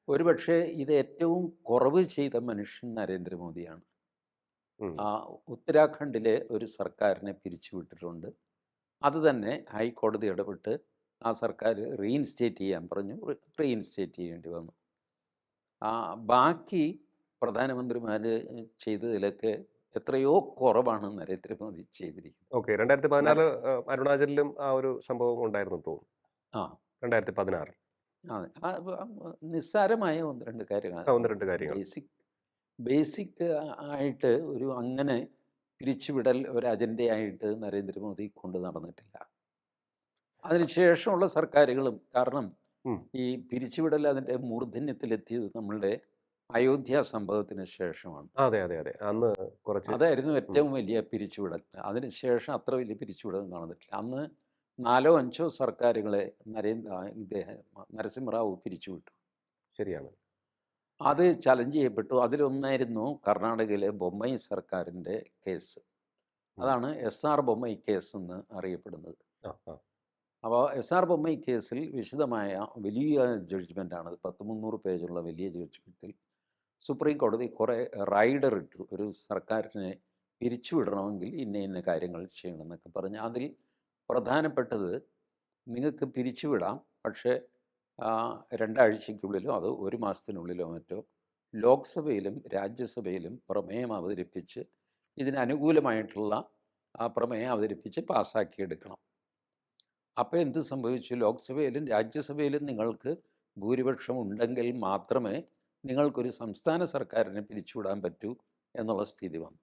ഒരുപക്ഷെ ഇത് ഏറ്റവും കുറവ് ചെയ്ത മനുഷ്യൻ നരേന്ദ്രമോദിയാണ്. ഉത്തരാഖണ്ഡിലെ ഒരു സർക്കാരിനെ പിരിച്ചുവിട്ടിട്ടുണ്ട്. അത് തന്നെ ഹൈക്കോടതി ഇടപെട്ട് ആ സർക്കാർ റീഇൻസ്റ്റേറ്റ് ചെയ്യാൻ പറഞ്ഞു. റീഇൻസ്റ്റേറ്റ് ചെയ്യേണ്ടി വന്നു. ബാക്കി പ്രധാനമന്ത്രിമാർ ചെയ്തതിലൊക്കെ എത്രയോ കുറവാണ് നരേന്ദ്രമോദി ചെയ്തിരിക്കുന്നത്. ഓക്കെ. 2016 അരുണാചലിലും ആ ഒരു സംഭവം ഉണ്ടായിരുന്നു തോന്നുന്നു. 2016 നിസ്സാരമായ ഒന്ന് രണ്ട് കാര്യങ്ങൾ. ബേസിക് ആയിട്ട് ഒരു അങ്ങനെ പിരിച്ചുവിടൽ ഒരു അജണ്ടയായിട്ട് നരേന്ദ്രമോദി കൊണ്ടു നടന്നിട്ടില്ല. അതിനുശേഷമുള്ള സർക്കാരുകളും, കാരണം ഈ പിരിച്ചുവിടൽ അതിൻ്റെ മൂർധന്യത്തിലെത്തിയത് നമ്മളുടെ അയോധ്യ സംഭവത്തിന് ശേഷമാണ്. അതെ അതെ അതെ അന്ന് കുറച്ച് അതായിരുന്നു ഏറ്റവും വലിയ പിരിച്ചുവിടൽ. അതിനുശേഷം അത്ര വലിയ പിരിച്ചുവിടൽ നടന്നിട്ടില്ല. അന്ന് 4 or 5 സർക്കാരുകളെ നരസിംഹറാവു പിരിച്ചുവിട്ടു. ശരിയാണ്. അത് ചലഞ്ച് ചെയ്യപ്പെട്ടു. അതിലൊന്നായിരുന്നു കർണാടകയിലെ ബൊമ്മൈ സർക്കാരിൻ്റെ കേസ്. അതാണ് SR ബൊമ്മൈ കേസ് എന്ന് അറിയപ്പെടുന്നത്. അപ്പോൾ SR ബൊമ്മൈ കേസിൽ വിശദമായ വലിയ ജഡ്ജ്മെൻ്റാണ്. 300 പേജുള്ള വലിയ ജഡ്ജ്മെൻറ്റിൽ സുപ്രീം കോടതി കുറേ റൈഡർ ഇട്ടു. ഒരു സർക്കാരിനെ പിരിച്ചുവിടണമെങ്കിൽ ഇന്ന കാര്യങ്ങൾ ചെയ്യണമെന്നൊക്കെ പറഞ്ഞ് അതിൽ പ്രധാനപ്പെട്ടത് നിങ്ങൾക്ക് പിരിച്ചുവിടാം, പക്ഷേ 2 ആഴ്ചയ്ക്കുള്ളിലോ അത് 1 മാസത്തിനുള്ളിലോ മറ്റോ ലോക്സഭയിലും രാജ്യസഭയിലും പ്രമേയം അവതരിപ്പിച്ച് ഇതിനനുകൂലമായിട്ടുള്ള ആ പ്രമേയം അവതരിപ്പിച്ച് പാസ്സാക്കിയെടുക്കണം. അപ്പോൾ എന്ത് സംഭവിച്ചു? ലോക്സഭയിലും രാജ്യസഭയിലും നിങ്ങൾക്ക് ഭൂരിപക്ഷം ഉണ്ടെങ്കിൽ മാത്രമേ നിങ്ങൾക്കൊരു സംസ്ഥാന സർക്കാരിനെ പിരിച്ചുവിടാൻ പറ്റൂ എന്നുള്ള സ്ഥിതി വന്നു.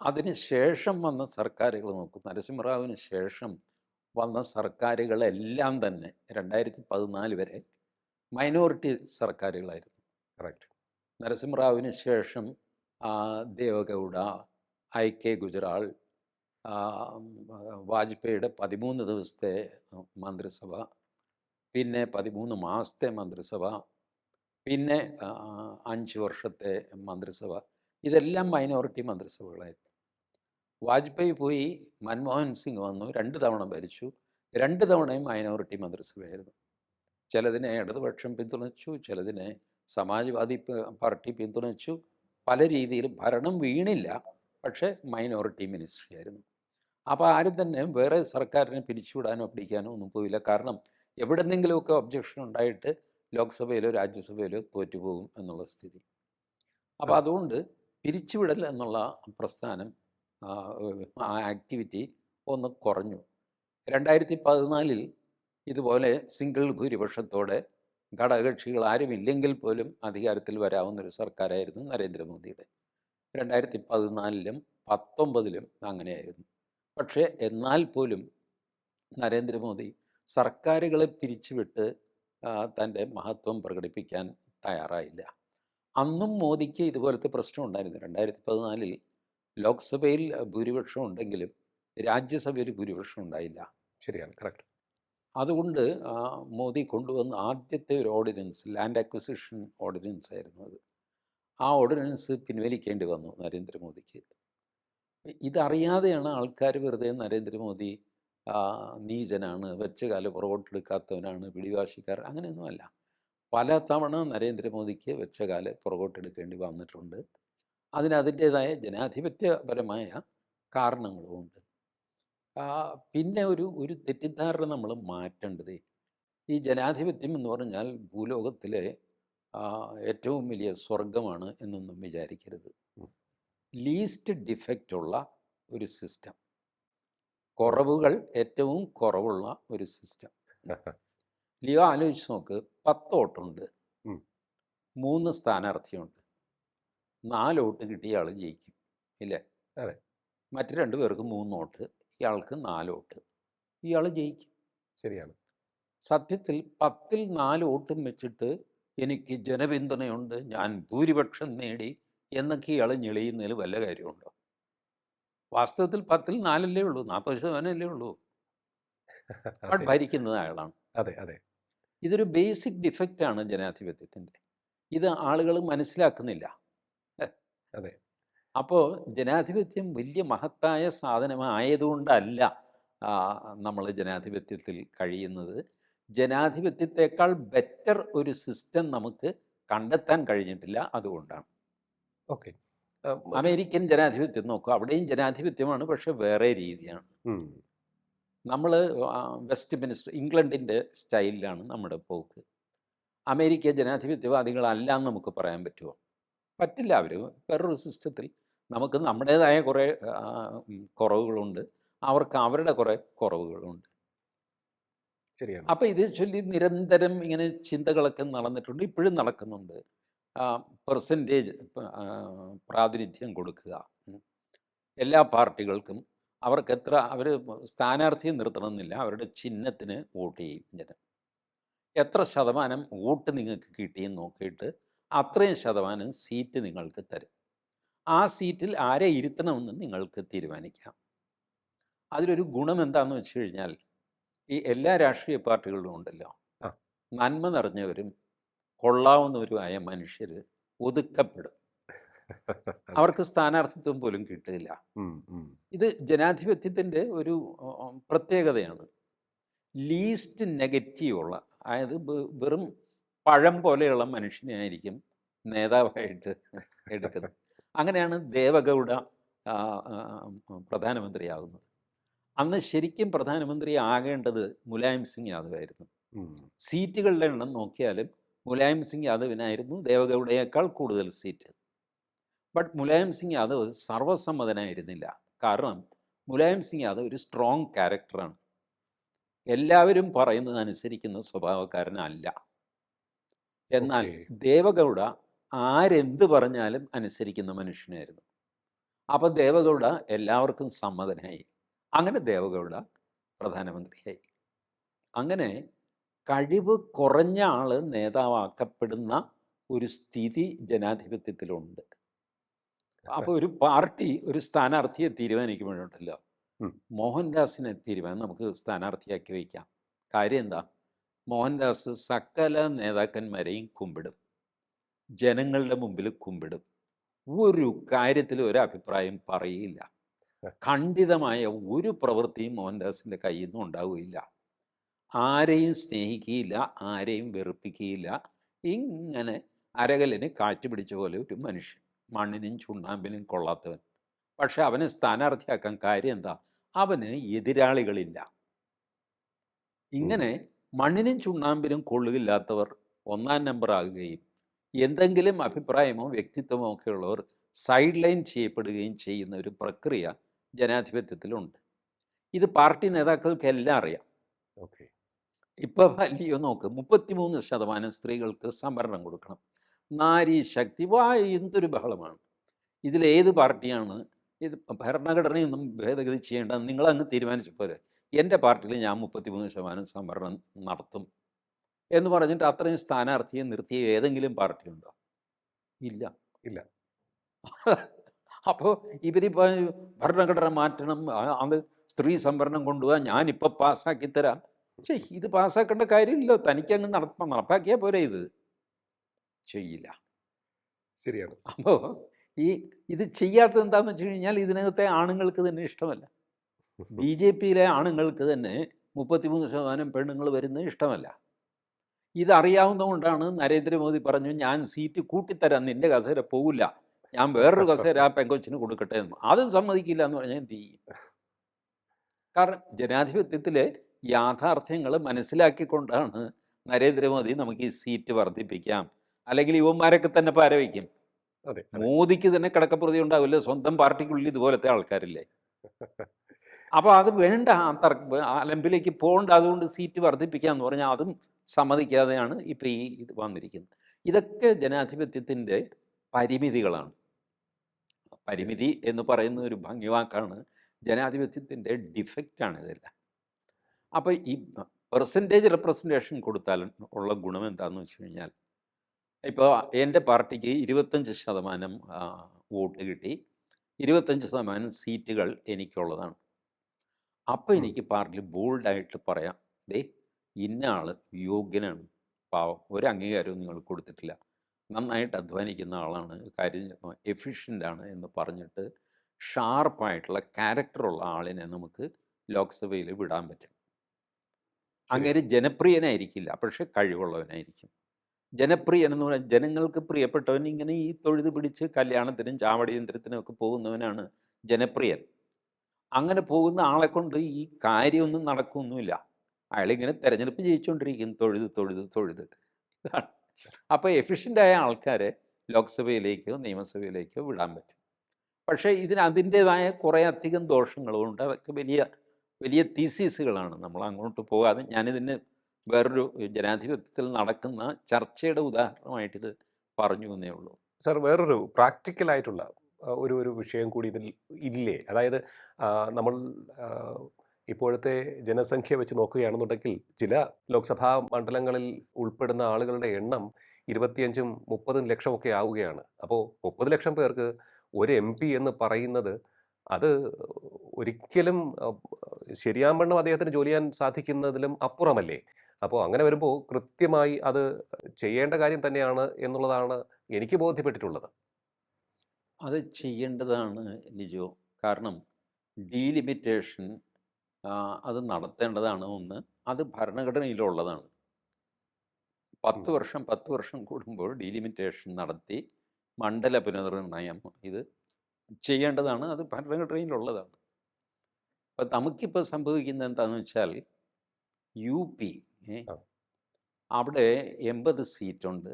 അതിന് ശേഷം വന്ന സർക്കാരുകൾ നോക്കും. നരസിംഹറാവുവിന് ശേഷം വന്ന സർക്കാരുകളെല്ലാം തന്നെ 2014 വരെ മൈനോറിറ്റി സർക്കാരുകളായിരുന്നു. കറക്റ്റ്. നരസിംഹറാവുവിന് ശേഷം ദേവഗൗഡ, IK ഗുജറാൾ, വാജ്പേയിയുടെ 13 ദിവസത്തെ മന്ത്രിസഭ, പിന്നെ 13 മാസത്തെ മന്ത്രിസഭ, പിന്നെ 5 വർഷത്തെ മന്ത്രിസഭ, ഇതെല്ലാം മൈനോറിറ്റി മന്ത്രിസഭകളായിരുന്നു. വാജ്പേയി പോയി, മൻമോഹൻ സിംഗ് വന്നു, 2 തവണ ഭരിച്ചു. 2 തവണയും മൈനോറിറ്റി മന്ത്രിസഭയായിരുന്നു. ചിലതിനെ ഇടതുപക്ഷം പിന്തുണച്ചു, ചിലതിനെ സമാജ്വാദി പാർട്ടി പിന്തുണച്ചു. പല രീതിയിൽ ഭരണം വീണില്ല, പക്ഷേ മൈനോറിറ്റി മിനിസ്ട്രി ആയിരുന്നു. അപ്പോൾ ആരും തന്നെ വേറെ സർക്കാരിനെ പിരിച്ചുവിടാനോ പിടിക്കാനോ ഒന്നും പോയില്ല. കാരണം എവിടെന്നെങ്കിലുമൊക്കെ ഒബ്ജക്ഷൻ ഉണ്ടായിട്ട് ലോക്സഭയിലോ രാജ്യസഭയിലോ തോറ്റുപോകും എന്നുള്ള സ്ഥിതി. അപ്പോൾ അതെ. അതുകൊണ്ട് പിരിച്ചുവിടൽ എന്നുള്ള പ്രസ്ഥാനം, ആ ആ ആക്ടിവിറ്റി ഒന്ന് കുറഞ്ഞു. 2014 ഇതുപോലെ സിംഗിൾ ഭൂരിപക്ഷത്തോടെ ഘടകകക്ഷികൾ ആരുമില്ലെങ്കിൽ പോലും അധികാരത്തിൽ വരാവുന്നൊരു സർക്കാരായിരുന്നു നരേന്ദ്രമോദിയുടെ. 2014-ലും 2019-ലും അങ്ങനെയായിരുന്നു. പക്ഷേ എന്നാൽ പോലും നരേന്ദ്രമോദി സർക്കാരുകളെ പിരിച്ചുവിട്ട് തൻ്റെ മഹത്വം പ്രകടിപ്പിക്കാൻ തയ്യാറായില്ല. അന്നും മോദിക്ക് ഇതുപോലത്തെ പ്രശ്നം ഉണ്ടായിരുന്നു. 2014-ൽ ലോക്സഭയിൽ ഭൂരിപക്ഷം ഉണ്ടെങ്കിലും രാജ്യസഭയിൽ ഭൂരിപക്ഷം ഉണ്ടായില്ല. ശരിയാണ്. കറക്റ്റ്. അതുകൊണ്ട് മോദി കൊണ്ടുവന്ന ആദ്യത്തെ ഒരു ഓർഡിനൻസ് ലാൻഡ് അക്വിസിഷൻ ഓർഡിനൻസ് ആയിരുന്നു അത്. ആ ഓർഡിനൻസ് പിൻവലിക്കേണ്ടി വന്നു നരേന്ദ്രമോദിക്ക്. ഇതറിയാതെയാണ് ആൾക്കാർ വെറുതെ നരേന്ദ്രമോദി നീചനാണ്, വെച്ച കാല് പുറകോട്ടെടുക്കാത്തവനാണ്, പിടിവാശിക്കാരൻ, അങ്ങനെയൊന്നുമല്ല. പല തവണ നരേന്ദ്രമോദിക്ക് വെച്ച കാല് പുറകോട്ടെടുക്കേണ്ടി വന്നിട്ടുണ്ട്. അതിനതിൻ്റേതായ ജനാധിപത്യപരമായ കാരണങ്ങളുമുണ്ട്. പിന്നെ ഒരു തെറ്റിദ്ധാരണ നമ്മൾ മാറ്റേണ്ടത്, ഈ ജനാധിപത്യം എന്ന് പറഞ്ഞാൽ ഭൂലോകത്തിലെ ഏറ്റവും വലിയ സ്വർഗമാണ് എന്നൊന്നും വിചാരിക്കരുത്. ഉം. ലീസ്റ്റ് ഡിഫക്റ്റ് ഉള്ള ഒരു സിസ്റ്റം, കുറവുകൾ ഏറ്റവും കുറവുള്ള ഒരു സിസ്റ്റം. ലിയോ ആലോചിച്ച് നോക്ക്, 10 വോട്ടുണ്ട്, ഉം. 3 സ്ഥാനാർത്ഥിയുണ്ട്, 4 വോട്ട് കിട്ടിയ ആൾ ജയിക്കും, ഇല്ലേ? അതെ. മറ്റ് 2 പേർക്ക് 3 വോട്ട്, ഇയാൾക്ക് 4 വോട്ട്, ഇയാൾ ജയിക്കും. ശരിയാണ്. സത്യത്തിൽ 10-ൽ 4 വോട്ടും വെച്ചിട്ട് എനിക്ക് ജനപിന്തുണയുണ്ട്, ഞാൻ ഭൂരിപക്ഷം നേടി എന്നൊക്കെ ഇയാൾ ഞെളിയുന്നതിൽ വല്ല കാര്യമുണ്ടോ? വാസ്തവത്തിൽ 10-ൽ 4 ഉള്ളൂ, 40% ഉള്ളൂ. ബട്ട് അതെ. ഭരിക്കുന്നത് അയാളാണ്. അതെ. അതെ. ഇതൊരു ബേസിക് ഡിഫക്റ്റാണ് ജനാധിപത്യത്തിൻ്റെ. ഇത് ആളുകൾ മനസ്സിലാക്കുന്നില്ല. അതെ. അപ്പോൾ ജനാധിപത്യം വലിയ മഹത്തായ സാധനമായതുകൊണ്ടല്ല നമ്മൾ ജനാധിപത്യത്തിൽ കഴിയുന്നത്. ജനാധിപത്യത്തെക്കാൾ ബെറ്റർ ഒരു സിസ്റ്റം നമുക്ക് കണ്ടെത്താൻ കഴിഞ്ഞിട്ടില്ല, അതുകൊണ്ടാണ്. ഓക്കെ. അമേരിക്കൻ ജനാധിപത്യം നോക്കുക, അവിടെയും ജനാധിപത്യമാണ്, പക്ഷേ വേറെ രീതിയാണ്. ഉം. നമ്മൾ വെസ്റ്റ് മിനിസ്റ്റർ ഇംഗ്ലണ്ടിൻ്റെ സ്റ്റൈലിലാണ് നമ്മുടെ പോക്ക്. അമേരിക്ക ജനാധിപത്യവാദികളല്ല എന്ന് നമുക്ക് പറയാൻ പറ്റുമോ? പറ്റില്ല. അവർ വേറൊരു സിസ്റ്റത്തിൽ, നമുക്ക് നമ്മുടേതായ കുറേ കുറവുകളുണ്ട്, അവർക്ക് അവരുടെ കുറേ കുറവുകളുണ്ട്. ശരിയാണ്. അപ്പോൾ ഇത് ചൊല്ലി നിരന്തരം ഇങ്ങനെ ചിന്തകളൊക്കെ നടന്നിട്ടുണ്ട്, ഇപ്പോഴും നടക്കുന്നുണ്ട്. പെർസെൻറ്റേജ് പ്രാതിനിധ്യം കൊടുക്കുക, എല്ലാ പാർട്ടികൾക്കും അവർക്ക് അവർ സ്ഥാനാർത്ഥിയെ നിർത്തണമെന്നില്ല, അവരുടെ ചിഹ്നത്തിന് വോട്ട് ചെയ്യും ജനം. എത്ര ശതമാനം വോട്ട് നിങ്ങൾക്ക് കിട്ടിയെന്ന് നോക്കിയിട്ട് അത്രയും ശതമാനം സീറ്റ് നിങ്ങൾക്ക് തരും. ആ സീറ്റിൽ ആരെ ഇരുത്തണമെന്ന് നിങ്ങൾക്ക് തീരുമാനിക്കാം. അതിലൊരു ഗുണം എന്താണെന്ന് വെച്ച് കഴിഞ്ഞാൽ, ഈ എല്ലാ രാഷ്ട്രീയ പാർട്ടികളിലും ഉണ്ടല്ലോ, ആ. നന്മ നിറഞ്ഞവരും കൊള്ളാവുന്നവരുമായ മനുഷ്യർ ഒതുക്കപ്പെടും. അവർക്ക് സ്ഥാനാർത്ഥിത്വം പോലും കിട്ടില്ല. ഉം. ഉം. ഇത് ജനാധിപത്യത്തിൻ്റെ ഒരു പ്രത്യേകതയാണ്. ലീസ്റ്റ് നെഗറ്റീവുള്ള, അതായത് വെറും പഴം പോലെയുള്ള മനുഷ്യനെ ആയിരിക്കും നേതാവായിട്ട് എടുക്കുന്നത്. അങ്ങനെയാണ് ദേവഗൗഡ പ്രധാനമന്ത്രിയാകുന്നത്. അന്ന് ശരിക്കും പ്രധാനമന്ത്രി ആകേണ്ടത് മുലായം സിംഗ് യാദവായിരുന്നു. ഉം. സീറ്റുകളുടെ എണ്ണം നോക്കിയാലും മുലായം സിംഗ് യാദവിനായിരുന്നു ദേവഗൗഡയേക്കാൾ കൂടുതൽ സീറ്റ്. ബട്ട് മുലായം സിംഗ് യാദവ് സർവ്വസമ്മതനായിരുന്നില്ല. കാരണം മുലായം സിംഗ് യാദവ് ഒരു സ്ട്രോങ് ക്യാരക്ടറാണ്. എല്ലാവരും പറയുന്നത് അനുസരിക്കുന്ന സ്വഭാവക്കാരനല്ല. എന്നാൽ ഓക്കെ. ദേവഗൗഡ ആരെന്ത് പറഞ്ഞാലും അനുസരിക്കുന്ന മനുഷ്യനായിരുന്നു. അപ്പോൾ ദേവഗൗഡ എല്ലാവർക്കും സമ്മതനായി. അങ്ങനെ ദേവഗൗഡ പ്രധാനമന്ത്രിയായി. അങ്ങനെ കഴിവ് കുറഞ്ഞ ആൾ നേതാവാക്കപ്പെടുന്ന ഒരു സ്ഥിതി ജനാധിപത്യത്തിലുണ്ട്. അപ്പോൾ ഒരു പാർട്ടി ഒരു സ്ഥാനാർത്ഥിയെ തീരുമാനിക്കുമ്പോഴുണ്ടല്ലോ, ഉം. മോഹൻദാസിനെ നമുക്ക് സ്ഥാനാർത്ഥിയാക്കി വയ്ക്കാം. കാര്യം എന്താ? മോഹൻദാസ് സകല നേതാക്കന്മാരെയും കുമ്പിടും, ജനങ്ങളുടെ മുമ്പിൽ കുമ്പിടും, ഒരു കാര്യത്തിലും ഒരു അഭിപ്രായം പറയില്ല. ഖണ്ഡിതമായ ഒരു പ്രവൃത്തിയും മോഹൻദാസിൻ്റെ കയ്യിൽ നിന്നും ഉണ്ടാവുകയില്ല. ആരെയും സ്നേഹിക്കുകയില്ല, ആരെയും വെറുപ്പിക്കുകയില്ല. ഇങ്ങനെ അരകലിന് കാറ്റ് പിടിച്ച പോലെ ഒരു മനുഷ്യൻ, മണ്ണിനും ചുണ്ണാമ്പിനും കൊള്ളാത്തവൻ. പക്ഷെ അവനെ സ്ഥാനാർത്ഥിയാക്കാൻ കാര്യം എന്താ? അവന് എതിരാളികളില്ല. ഉം. ഇങ്ങനെ മണ്ണിനും ചുണ്ണാമ്പിനും കൊള്ളുകില്ലാത്തവർ ഒന്നാം നമ്പർ ആകുകയും എന്തെങ്കിലും അഭിപ്രായമോ വ്യക്തിത്വമോ ഒക്കെ ഉള്ളവർ സൈഡ് ലൈൻ ചെയ്യപ്പെടുകയും ചെയ്യുന്ന ഒരു പ്രക്രിയ ജനാധിപത്യത്തിലുണ്ട്. ഇത് പാർട്ടി നേതാക്കൾക്കെല്ലാം അറിയാം. ഓക്കെ. ഇപ്പോൾ വലിയ നോക്ക് 33% സ്ത്രീകൾക്ക് സംവരണം കൊടുക്കണം. നാരി ശക്തി എന്തൊരു ബഹളമാണ്. ഇതിലേത് പാർട്ടിയാണ് ഇത് ഭരണഘടനയൊന്നും ഭേദഗതി ചെയ്യേണ്ടെന്ന് നിങ്ങളങ്ങ് തീരുമാനിച്ച പോലെ എൻ്റെ പാർട്ടിയിൽ ഞാൻ 33% സംവരണം നടത്തും എന്ന് പറഞ്ഞിട്ട് അത്രയും സ്ഥാനാർത്ഥിയെ നിർത്തിയ ഏതെങ്കിലും പാർട്ടിയുണ്ടോ? ഇല്ല. ഇല്ല. അപ്പോൾ ഇവരിപ്പോൾ ഭരണഘടന മാറ്റണം, അത് സ്ത്രീ സംവരണം കൊണ്ടുപോകാൻ ഞാനിപ്പോൾ പാസ്സാക്കി തരാം. ഇത് പാസ്സാക്കേണ്ട കാര്യമില്ലല്ലോ, തനിക്കങ്ങ് നടപ്പാക്കിയാൽ പോരെ. ഇത് ചെയ്യില്ല. ശരിയാണ്. അപ്പോൾ ഇത് ചെയ്യാത്തത് എന്താണെന്ന് വെച്ച് കഴിഞ്ഞാൽ ഇതിനകത്തെ ആണുങ്ങൾക്ക് തന്നെ ഇഷ്ടമല്ല. ബി ജെ പിയിലെ ആണുങ്ങൾക്ക് തന്നെ 33% പെണ്ണുങ്ങൾ വരുന്നത് ഇഷ്ടമല്ല. ഇതറിയാവുന്നതുകൊണ്ടാണ് നരേന്ദ്രമോദി പറഞ്ഞു, ഞാൻ സീറ്റ് കൂട്ടിത്തരാം, നിൻ്റെ കസേര പോകില്ല, ഞാൻ വേറൊരു കസേര ആ പെങ്കൊച്ചിന് കൊടുക്കട്ടെ എന്ന്. അതും സമ്മതിക്കില്ല എന്ന് പറഞ്ഞാൽ എന്ത് ചെയ്യും? കാരണം ജനാധിപത്യത്തിലെ യാഥാർത്ഥ്യങ്ങൾ മനസ്സിലാക്കിക്കൊണ്ടാണ് നരേന്ദ്രമോദി നമുക്ക് ഈ സീറ്റ് വർദ്ധിപ്പിക്കാം, അല്ലെങ്കിൽ യുവന്മാരൊക്കെ തന്നെ പാര വയ്ക്കും. അതെ. മോദിക്ക് തന്നെ കിടക്കപ്രതി ഉണ്ടാവില്ല, സ്വന്തം പാർട്ടിക്കുള്ളിൽ ഇതുപോലത്തെ ആൾക്കാരില്ലേ. അപ്പോൾ അത് വേണ്ട, അലമ്പിലേക്ക് പോകണ്ട, അതുകൊണ്ട് സീറ്റ് വർദ്ധിപ്പിക്കാമെന്ന് പറഞ്ഞാൽ അതും സമ്മതിക്കാതെയാണ് ഇപ്പോൾ ഇത് വന്നിരിക്കുന്നത്. ഇതൊക്കെ ജനാധിപത്യത്തിൻ്റെ പരിമിതികളാണ്. പരിമിതി എന്ന് പറയുന്ന ഒരു ഭംഗിവാക്കാണ്. ജനാധിപത്യത്തിൻ്റെ ഡിഫക്റ്റാണ് ഇതെല്ലാം. അപ്പോൾ ഈ പെർസെൻറ്റേജ് റെപ്രസെൻറ്റേഷൻ കൊടുത്താൽ ഉള്ള ഗുണം എന്താണെന്ന് വെച്ച് കഴിഞ്ഞാൽ, ഇപ്പോൾ എൻ്റെ പാർട്ടിക്ക് 25% വോട്ട് കിട്ടി, 25% സീറ്റുകൾ എനിക്കുള്ളതാണ്. അപ്പോൾ എനിക്ക് പാർട്ടിയിൽ ബോൾഡായിട്ട് പറയാം, ദേ ഇന്ന ആൾ യോഗ്യനാണ്, പാവം, ഒരു അംഗീകാരവും നിങ്ങൾ കൊടുത്തിട്ടില്ല, നന്നായിട്ട് അധ്വാനിക്കുന്ന ആളാണ്, കാര്യം എഫിഷ്യൻ്റാണ് എന്ന് പറഞ്ഞിട്ട് ഷാർപ്പായിട്ടുള്ള ക്യാരക്ടറുള്ള ആളിനെ നമുക്ക് ലോക്സഭയിൽ വിടാൻ പറ്റും. അങ്ങേര് ജനപ്രിയനായിരിക്കില്ല, പക്ഷെ കഴിവുള്ളവനായിരിക്കും. ജനപ്രിയൻ എന്ന് പറഞ്ഞാൽ ജനങ്ങൾക്ക് പ്രിയപ്പെട്ടവൻ. ഇങ്ങനെ ഈ തൊഴുത് പിടിച്ച് കല്യാണത്തിനും ചാവടിയന്ത്രത്തിനും ഒക്കെ പോകുന്നവനാണ് ജനപ്രിയൻ. അങ്ങനെ പോകുന്ന ആളെ കൊണ്ട് ഈ കാര്യമൊന്നും നടക്കുകയൊന്നുമില്ല. അയാളിങ്ങനെ തെരഞ്ഞെടുപ്പ് ജയിച്ചുകൊണ്ടിരിക്കും, തൊഴുത് തൊഴുത് തൊഴുത്. അപ്പോൾ എഫിഷ്യൻ്റായ ആൾക്കാരെ ലോക്സഭയിലേക്കോ നിയമസഭയിലേക്കോ വിടാൻ പറ്റും. പക്ഷേ ഇതിന് അതിൻ്റേതായ കുറേ അധികം ദോഷങ്ങളുമുണ്ട്. അതൊക്കെ വലിയ വലിയ തീസീസുകളാണ്. നമ്മൾ അങ്ങോട്ട് പോകാതെ ഞാനിതിന് വേറൊരു ജനാധിപത്യത്തിൽ നടക്കുന്ന ചർച്ചയുടെ ഉദാഹരണമായിട്ടിത് പറഞ്ഞു എന്നേ ഉള്ളൂ. സർ, വേറൊരു പ്രാക്ടിക്കലായിട്ടുള്ള ഒരു വിഷയം കൂടി ഇതിൽ ഇല്ലേ? അതായത് നമ്മൾ ഇപ്പോഴത്തെ ജനസംഖ്യ വെച്ച് നോക്കുകയാണെന്നുണ്ടെങ്കിൽ ചില ലോക്സഭാ മണ്ഡലങ്ങളിൽ ഉൾപ്പെടുന്ന ആളുകളുടെ എണ്ണം 25-30 ലക്ഷമൊക്കെ ആവുകയാണ്. അപ്പോൾ 30 ലക്ഷം പേർക്ക് ഒരു MP എന്ന് പറയുന്നത് അത് ഒരിക്കലും ശരിയാവണ്ണം അദ്ദേഹത്തിന് ജോലി ചെയ്യാൻ സാധിക്കുന്നതിലും അപ്പുറമല്ലേ? അപ്പോൾ അങ്ങനെ വരുമ്പോൾ കൃത്യമായി അത് ചെയ്യേണ്ട കാര്യം തന്നെയാണ് എന്നുള്ളതാണ് എനിക്ക് ബോധ്യപ്പെട്ടിട്ടുള്ളത്. അത് ചെയ്യേണ്ടതാണ് ലിജോ. കാരണം ഡീലിമിറ്റേഷൻ അത് നടത്തേണ്ടതാണ്. ഒന്ന്, അത് ഭരണഘടനയിലുള്ളതാണ്. 10 വർഷം 10 വർഷം കൂടുമ്പോൾ ഡീലിമിറ്റേഷൻ നടത്തി മണ്ഡല പുനർനിർണയം ഇത് ചെയ്യേണ്ടതാണ്. അത് ഭരണഘടനയിലുള്ളതാണ്. അപ്പം നമുക്കിപ്പോൾ സംഭവിക്കുന്നത് എന്താണെന്ന് വെച്ചാൽ, UP ആ. അവിടെ 80 സീറ്റുണ്ട്,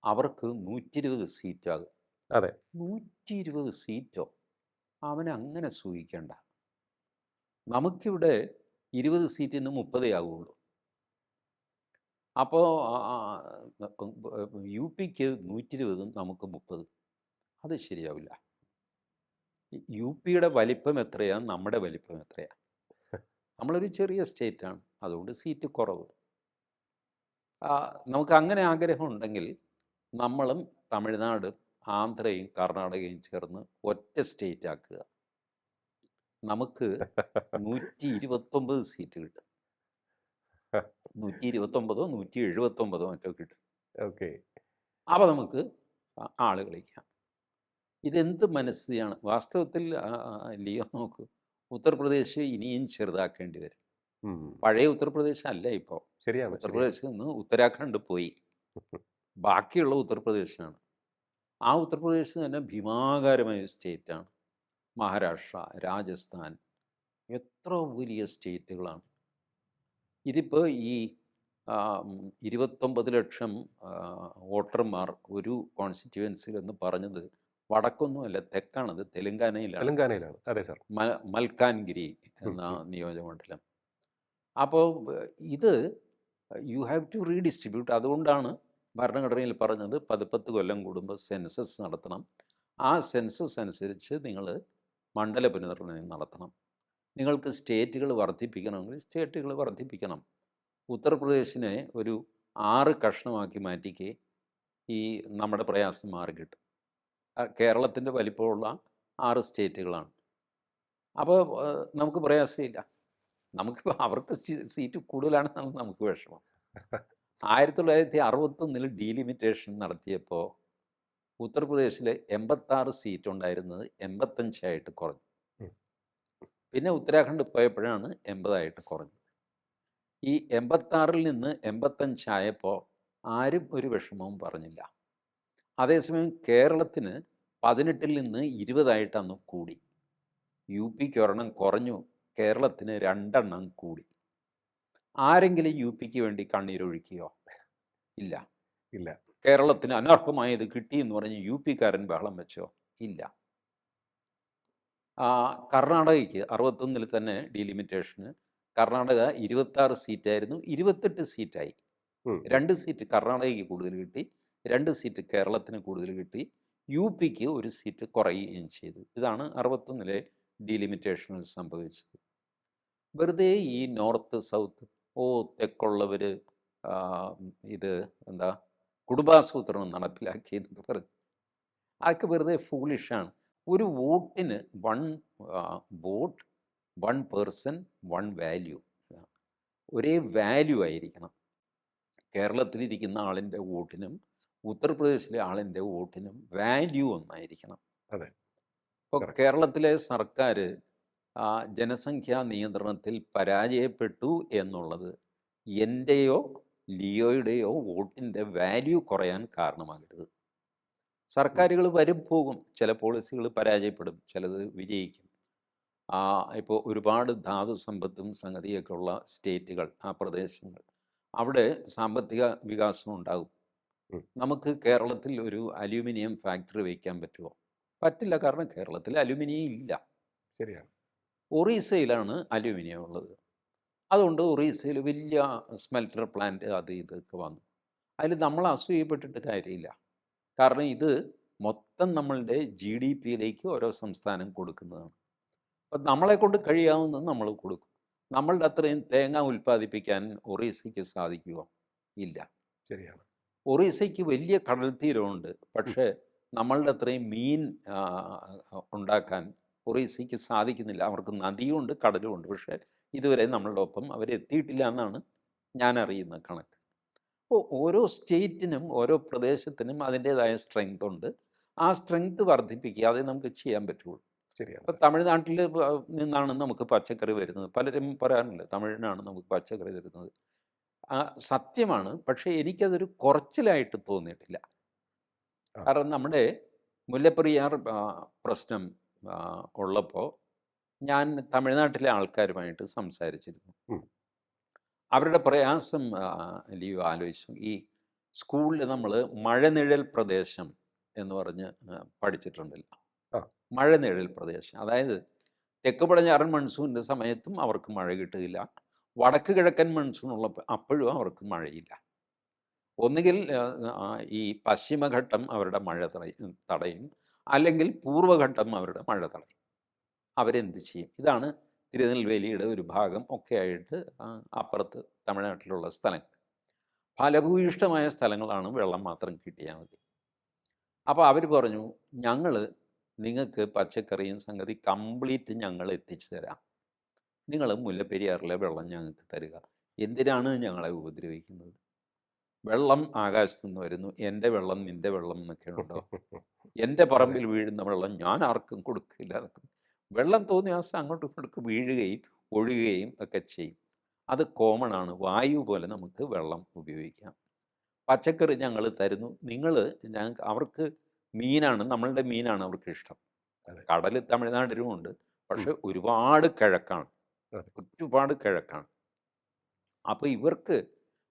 അവർക്ക് 120 സീറ്റാകും. അതെ. 120 സീറ്റോ? അവനങ്ങനെ സൂഹിക്കേണ്ട. നമുക്കിവിടെ 20 സീറ്റിൽ നിന്ന് 30 ആകുള്ളൂ. അപ്പോൾ UPക്ക് 120, നമുക്ക് 30. അത് ശരിയാവില്ല. UPയുടെ വലിപ്പം എത്രയാണ്, നമ്മുടെ വലിപ്പം എത്രയാണ്? നമ്മളൊരു ചെറിയ സ്റ്റേറ്റാണ്, അതുകൊണ്ട് സീറ്റ് കുറവ്. നമുക്ക് അങ്ങനെ ആഗ്രഹം ഉണ്ടെങ്കിൽ നമ്മളും തമിഴ്നാടും ആന്ധ്രയും കർണാടകയും ചേർന്ന് ഒറ്റ സ്റ്റേറ്റ് ആക്കുക. നമുക്ക് 129 സീറ്റ് കിട്ടും. 129 179 മറ്റോ കിട്ടും. ഓക്കെ. അപ്പോൾ നമുക്ക് ആള് കളിക്കാം. ഇതെന്ത് മനസ്ഥിതിയാണ് വാസ്തവത്തിൽ. ലിയോ നോക്കൂ, ഉത്തർപ്രദേശ് ഇനിയും ചെറുതാക്കേണ്ടി വരും. പഴയ ഉത്തർപ്രദേശ് അല്ല ഇപ്പോൾ. ശരിയാണ്. ഉത്തർപ്രദേശിൽ നിന്ന് ഉത്തരാഖണ്ഡ് പോയി, ബാക്കിയുള്ള ഉത്തർപ്രദേശാണ്. ആ ഉത്തർപ്രദേശ് തന്നെ ഭീമാകാരമായ സ്റ്റേറ്റാണ്. മഹാരാഷ്ട്ര, രാജസ്ഥാൻ, എത്ര വലിയ സ്റ്റേറ്റുകളാണ്. ഇതിപ്പോൾ ഈ 29 ലക്ഷം വോട്ടർമാർ ഒരു കോൺസ്റ്റിറ്റ്യുവൻസിൽ എന്ന് പറഞ്ഞത് വടക്കൊന്നുമല്ല, തെക്കാണത്, തെലുങ്കാനയിലാണ്. തെലങ്കാനയിലാണ്. അതെ സർ. മൽക്കാൻഗിരി ഉം, എന്ന ഉം. നിയോജകമണ്ഡലം. അപ്പോൾ ഇത് യു ഹാവ് ടു റീഡിസ്ട്രിബ്യൂട്ട്. അതുകൊണ്ടാണ് ഭരണഘടനയിൽ പറഞ്ഞത് 10 കൊല്ലം കൂടുമ്പോൾ സെൻസസ് നടത്തണം. ആ സെൻസസ് അനുസരിച്ച് നിങ്ങൾ മണ്ഡല പുനർനിർണയം നടത്തണം. നിങ്ങൾക്ക് സ്റ്റേറ്റുകൾ വർദ്ധിപ്പിക്കണമെങ്കിൽ സ്റ്റേറ്റുകൾ വർദ്ധിപ്പിക്കണം. ഉത്തർപ്രദേശിനെ ഒരു 6 കഷ്ണമാക്കി മാറ്റിക്കേ ഈ നമ്മുടെ പ്രയാസം മാറിക്കിട്ടും. കേരളത്തിൻ്റെ വലിപ്പമുള്ള 6 സ്റ്റേറ്റുകളാണ്. അപ്പോൾ നമുക്ക് പ്രയാസമില്ല. നമുക്കിപ്പോൾ അവർക്ക് സീറ്റ് കൂടുതലാണെന്നാണ് നമുക്ക് വിഷമം. 1961 ഡീലിമിറ്റേഷൻ നടത്തിയപ്പോൾ ഉത്തർപ്രദേശിൽ 86 സീറ്റ് ഉണ്ടായിരുന്നത് 85 കുറഞ്ഞു. ഉം. പിന്നെ ഉത്തരാഖണ്ഡ് പോയപ്പോഴാണ് 80 കുറഞ്ഞത്. ഈ 86 നിന്ന് 85 ആയപ്പോൾ ആരും ഒരു വിഷമവും പറഞ്ഞില്ല. അതേസമയം കേരളത്തിന് 18 നിന്ന് 20 അന്ന് കൂടി. യു പിക്ക് ഒരെണ്ണം കുറഞ്ഞു, കേരളത്തിന് 2 കൂടി. ആരെങ്കിലും യു പിക്ക് വേണ്ടി കണ്ണീരൊഴുക്കിയോ? ഇല്ല. ഇല്ല. കേരളത്തിന് അനർഹമായത് കിട്ടി എന്ന് പറഞ്ഞ് യു പിക്കാരൻ ബഹളം വെച്ചോ? ഇല്ല. കർണാടകയ്ക്ക് 61 തന്നെ ഡീലിമിറ്റേഷന് കർണാടക 26 സീറ്റായിരുന്നു, 28 സീറ്റായി. ഉം, ഉം. 2 സീറ്റ് കർണാടകയ്ക്ക് കൂടുതൽ കിട്ടി, 2 സീറ്റ് കേരളത്തിന് കൂടുതൽ കിട്ടി. യു പിക്ക് 1 സീറ്റ് കുറയുകയും ചെയ്തു. ഇതാണ് 61 ഡീലിമിറ്റേഷനിൽ സംഭവിച്ചത്. വെറുതെ ഈ നോർത്ത് സൗത്ത് തെക്കുള്ളവർ ഇത് എന്താ കുടുംബാസൂത്രണം നടപ്പിലാക്കി എന്നൊക്കെ പറഞ്ഞു. അതൊക്കെ വെറുതെ ഫൂളിഷാണ്. ഒരു വോട്ടിന് വോട്ട്, 1 പേഴ്സൺ, 1 വാല്യൂ. ഒരേ വാല്യൂ ആയിരിക്കണം. കേരളത്തിലിരിക്കുന്ന ആളിൻ്റെ വോട്ടിനും ഉത്തർപ്രദേശിലെ ആളിൻ്റെ വോട്ടിനും വാല്യൂ ഒന്നായിരിക്കണം. അതെ. ഇപ്പോൾ Correct. കേരളത്തിലെ സർക്കാർ ജനസംഖ്യാ നിയന്ത്രണത്തിൽ പരാജയപ്പെട്ടു എന്നുള്ളത് എൻ്റെയോ ലിയോയുടെയോ വോട്ടിൻ്റെ വാല്യൂ കുറയാൻ കാരണമാകരുത്. സർക്കാരുകൾ വരും പോകും, ചില പോളിസികൾ പരാജയപ്പെടും, ചിലത് വിജയിക്കും. ഇപ്പോൾ ഒരുപാട് ധാതു സമ്പത്തും സംഗതിയൊക്കെ ഉള്ള സ്റ്റേറ്റുകൾ, ആ പ്രദേശങ്ങൾ, അവിടെ സാമ്പത്തിക വികാസം ഉണ്ടാകും. ഉം. നമുക്ക് കേരളത്തിൽ ഒരു അലൂമിനിയം ഫാക്ടറി വയ്ക്കാൻ പറ്റുമോ? പറ്റില്ല, കാരണം കേരളത്തിൽ അലൂമിനിയം ഇല്ല. ശരിയാണ്. ഒറീസയിലാണ് അലൂമിനിയം ഉള്ളത്. അതുകൊണ്ട് ഒറീസയിൽ വലിയ സ്മെൽറ്റർ പ്ലാന്റ് അത് ഇതൊക്കെ വന്നു. അതിൽ നമ്മൾ അസൂയപ്പെട്ടിട്ട് കാര്യമില്ല. കാരണം ഇത് മൊത്തം നമ്മളുടെ GDP-യിലേക്ക് ഓരോ സംസ്ഥാനം കൊടുക്കുന്നതാണ്. അപ്പം നമ്മളെക്കൊണ്ട് കഴിയാവുന്നത് നമ്മൾ കൊടുക്കും. നമ്മളുടെ അത്രയും തേങ്ങ ഉൽപ്പാദിപ്പിക്കാൻ ഒറീസയ്ക്ക് സാധിക്കുമോ? ഇല്ല. ശരിയാണ്. ഒറീസയ്ക്ക് വലിയ കടൽ തീരമുണ്ട്, ഉം. പക്ഷേ നമ്മളുടെ അത്രയും മീൻ ഉണ്ടാക്കാൻ ഒറീസയ്ക്ക് സാധിക്കുന്നില്ല. അവർക്ക് നദിയുമുണ്ട്, കടലുമുണ്ട്, പക്ഷേ ഇതുവരെ നമ്മളുടെ ഒപ്പം അവരെത്തിയിട്ടില്ല എന്നാണ് ഞാൻ അറിയുന്ന കണക്ക്. അപ്പോൾ ഓരോ സ്റ്റേറ്റിനും ഓരോ പ്രദേശത്തിനും അതിൻ്റേതായ സ്ട്രെങ്ത് ഉണ്ട്. ആ സ്ട്രെങ്ത് വർദ്ധിപ്പിക്കുക, അതേ നമുക്ക് ചെയ്യാൻ പറ്റുള്ളൂ. ശരിയാണ് ഇപ്പോൾ സർ. തമിഴ്നാട്ടിൽ നിന്നാണ് നമുക്ക് പച്ചക്കറി വരുന്നത്. പലരും പറയാറുണ്ട് തമിഴിനാണ് നമുക്ക് പച്ചക്കറി തരുന്നത്. സത്യമാണ്, പക്ഷേ എനിക്കതൊരു കുറച്ചിലായിട്ട് തോന്നിയിട്ടില്ല. ആ. കാരണം നമ്മുടെ മുല്ലപ്പെരിയാർ പ്രശ്നം ഉള്ളപ്പോൾ ഞാൻ തമിഴ്നാട്ടിലെ ആൾക്കാരുമായിട്ട് സംസാരിച്ചിരുന്നു. ഉം. അവരുടെ പ്രയാസം ലിയോ ആലോചിച്ചു. ഈ സ്കൂളിൽ നമ്മൾ മഴനിഴൽ പ്രദേശം എന്ന് പറഞ്ഞ് പഠിച്ചിട്ടുണ്ടല്ലോ. ആ. മഴനിഴൽ പ്രദേശം, അതായത് തെക്ക് പടിഞ്ഞാറൻ മൺസൂണിൻ്റെ സമയത്തും അവർക്ക് മഴ കിട്ടുകയില്ല, വടക്ക് കിഴക്കൻ മൺസൂൺ ഉള്ളപ്പോൾ അപ്പോഴും അവർക്ക് മഴയില്ല. ഒന്നുകിൽ ഈ പശ്ചിമഘട്ടം അവരുടെ മഴ തടയും, അല്ലെങ്കിൽ പൂർവ്വഘട്ടം അവരുടെ മഴ തടയും. അവരെന്ത് ചെയ്യും? ഇതാണ് തിരുനെൽവേലിയുടെ ഒരു ഭാഗം ഒക്കെ ആയിട്ട് അപ്പുറത്ത് തമിഴ്നാട്ടിലുള്ള സ്ഥലങ്ങൾ. ഫലഭൂയിഷ്ടമായ സ്ഥലങ്ങളാണ്, വെള്ളം മാത്രം കിട്ടിയാൽ മതി. അപ്പോൾ അവർ പറഞ്ഞു, ഞങ്ങൾ നിങ്ങൾക്ക് പച്ചക്കറിയും സംഗതി കംപ്ലീറ്റ് ഞങ്ങൾ എത്തിച്ചു തരാം, നിങ്ങൾ മുല്ലപ്പെരിയാറിലെ വെള്ളം ഞങ്ങൾക്ക് തരിക. എന്തിനാണ് ഞങ്ങളെ ഉപദ്രവിക്കുന്നത്? വെള്ളം ആകാശത്തു നിന്ന് വരുന്നു, എൻ്റെ വെള്ളം നിൻ്റെ വെള്ളം എന്നൊക്കെ ഉണ്ടോ? എൻ്റെ അതെ. പറമ്പിൽ വീഴുന്ന വെള്ളം ഞാൻ ആർക്കും കൊടുക്കില്ല. വെള്ളം തോന്നിയ ദിവസം അങ്ങോട്ടും ഇങ്ങോട്ടും വീഴുകയും ഒഴുകുകയും ഒക്കെ ചെയ്യും. അത് കോമൺ ആണ്. വായു പോലെ നമുക്ക് വെള്ളം ഉപയോഗിക്കാം. പച്ചക്കറി ഞങ്ങൾ തരുന്നു, നിങ്ങൾ ഞങ്ങൾക്ക്, അവർക്ക് മീനാണ്, നമ്മളുടെ മീനാണ് അവർക്ക് ഇഷ്ടം. അതെ. കടൽ തമിഴ്നാട്ടിലുമുണ്ട്, ഉം. പക്ഷെ ഒരുപാട് കിഴക്കാണ്. അതെ. ഒരുപാട് കിഴക്കാണ്. അപ്പോൾ ഇവർക്ക്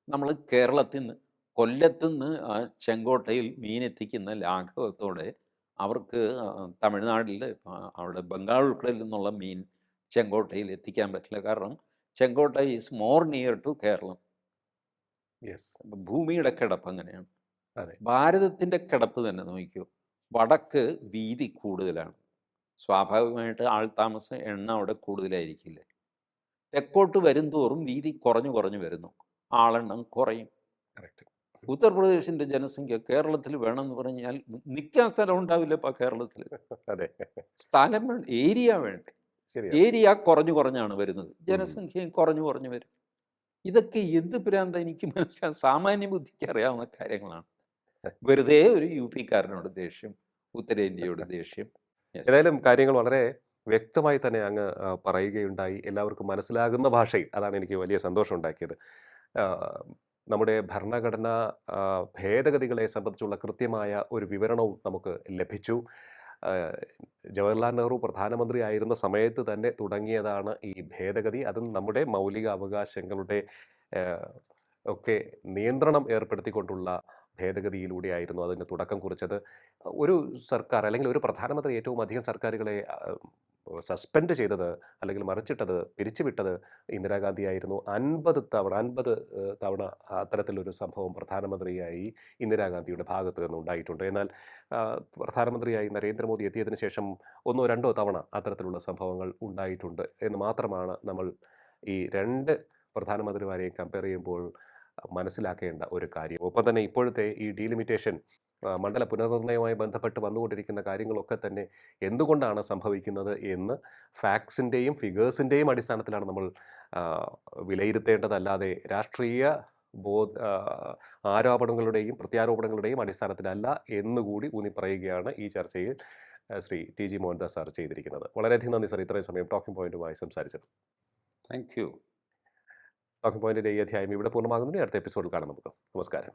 നമ്മൾ കേരളത്തിൽ നിന്ന് കൊല്ലത്തു നിന്ന് ചെങ്കോട്ടയിൽ മീനെത്തിക്കുന്ന ലാഘവത്തോടെ അവർക്ക് തമിഴ്നാട്ടിൽ അവിടെ ബംഗാൾ ഉൾക്കടലിൽ നിന്നുള്ള മീൻ ചെങ്കോട്ടയിൽ എത്തിക്കാൻ പറ്റില്ല. കാരണം Chenkotta is more near to Keralam. Yes. ഭൂമിയുടെ കിടപ്പ് അങ്ങനെയാണ്. അതെ. ഭാരതത്തിൻ്റെ കിടപ്പ് തന്നെ നോക്കിക്കോ. വടക്ക് വീതി കൂടുതലാണ്. സ്വാഭാവികമായിട്ട് ആൾതാമസം എണ്ണം അവിടെ കൂടുതലായിരിക്കില്ലേ. തെക്കോട്ട് വരുംതോറും വീതി കുറഞ്ഞു കുറഞ്ഞു വരുന്നു. ആളെണ്ണം കുറയും. കറക്റ്റ്. ഉത്തർപ്രദേശിൻ്റെ ജനസംഖ്യ കേരളത്തിൽ വേണമെന്ന് പറഞ്ഞാൽ നിൽക്കാൻ സ്ഥലം ഉണ്ടാവില്ല ഇപ്പോൾ കേരളത്തിൽ. അതെ. സ്ഥലം ഏരിയ വേണ്ടേ. ശരിയാണ്. ഏരിയ കുറഞ്ഞു കുറഞ്ഞാണ് വരുന്നത്. ഉം. ജനസംഖ്യയും കുറഞ്ഞു കുറഞ്ഞു വരും. ഇതൊക്കെ എന്ത് ഭ്രാന്താ എനിക്ക് മനസ്സിലാവും. സാമാന്യ ബുദ്ധിക്ക് അറിയാവുന്ന കാര്യങ്ങളാണ്. വെറുതെ ഒരു യു പിക്കാരനോട് ദേഷ്യം, ഉത്തരേന്ത്യയോട് ദേഷ്യം. യെസ്. ഏതായാലും കാര്യങ്ങൾ വളരെ വ്യക്തമായി തന്നെ അങ്ങ് പറയുകയുണ്ടായി. എല്ലാവർക്കും മനസ്സിലാകുന്ന ഭാഷയിൽ. അതാണ് എനിക്ക് വലിയ സന്തോഷം ഉണ്ടാക്കിയത്. നമ്മുടെ ഭരണഘടനാ ഭേദഗതികളെ സംബന്ധിച്ചുള്ള കൃത്യമായ ഒരു വിവരണവും നമുക്ക് ലഭിച്ചു. ആഹ് ജവഹർലാൽ നെഹ്റു പ്രധാനമന്ത്രിയായിരുന്ന സമയത്ത് തന്നെ തുടങ്ങിയതാണ് ഈ ഭേദഗതി. അതും നമ്മുടെ മൗലിക അവകാശങ്ങളുടെ ആഹ് ഒക്കെ നിയന്ത്രണം ഏർപ്പെടുത്തിക്കൊണ്ടുള്ള ഭേദഗതിയിലൂടെയായിരുന്നു അതിന് തുടക്കം കുറിച്ചത്. ഒരു സർക്കാർ അല്ലെങ്കിൽ ഒരു പ്രധാനമന്ത്രി ഏറ്റവും അധികം സർക്കാരുകളെ സസ്പെൻഡ് ചെയ്തത് അല്ലെങ്കിൽ മറിച്ചിട്ടത്, പിരിച്ചുവിട്ടത് ഇന്ദിരാഗാന്ധിയായിരുന്നു. 50 തവണ അത്തരത്തിലൊരു സംഭവം പ്രധാനമന്ത്രിയായി ഇന്ദിരാഗാന്ധിയുടെ ഭാഗത്ത് നിന്ന് ഉണ്ടായിട്ടുണ്ട്. എന്നാൽ പ്രധാനമന്ത്രിയായി നരേന്ദ്രമോദി എത്തിയതിന് ശേഷം 1 2 തവണ അത്തരത്തിലുള്ള സംഭവങ്ങൾ ഉണ്ടായിട്ടുണ്ട് എന്ന് മാത്രമാണ് നമ്മൾ ഈ 2 പ്രധാനമന്ത്രിമാരെയും കമ്പയർ ചെയ്യുമ്പോൾ മനസ്സിലാക്കേണ്ട ഒരു കാര്യം. ഒപ്പം തന്നെ ഇപ്പോഴത്തെ ഈ ഡീലിമിറ്റേഷൻ മണ്ഡല പുനർനിർണ്ണയവുമായി ബന്ധപ്പെട്ട് വന്നുകൊണ്ടിരിക്കുന്ന കാര്യങ്ങളൊക്കെ തന്നെ എന്തുകൊണ്ടാണ് സംഭവിക്കുന്നത് എന്ന് ഫാക്ട്സിൻ്റെയും ഫിഗേഴ്സിൻ്റെയും അടിസ്ഥാനത്തിലാണ് നമ്മൾ വിലയിരുത്തേണ്ടതല്ലാതെ രാഷ്ട്രീയ ആരോപണങ്ങളുടെയും പ്രത്യാരോപണങ്ങളുടെയും അടിസ്ഥാനത്തിലല്ല എന്നുകൂടി ഊന്നി പറയുകയാണ് ഈ ചർച്ചയിൽ Shri T G Mohandas sir ചെയ്തിരിക്കുന്നത്. വളരെയധികം നന്ദി സാർ ഇത്രയും സമയം ടോക്കിംഗ് പോയിന്റുമായി സംസാരിച്ചത്. Thank you. ടോക്കിംഗ് പോയിന്റിൻ്റെ ഈ അധ്യായം ഇവിടെ പൂർണ്ണമാകുന്നു. അടുത്ത എപ്പിസോഡിൽ കാണാം നമുക്ക്. നമസ്കാരം.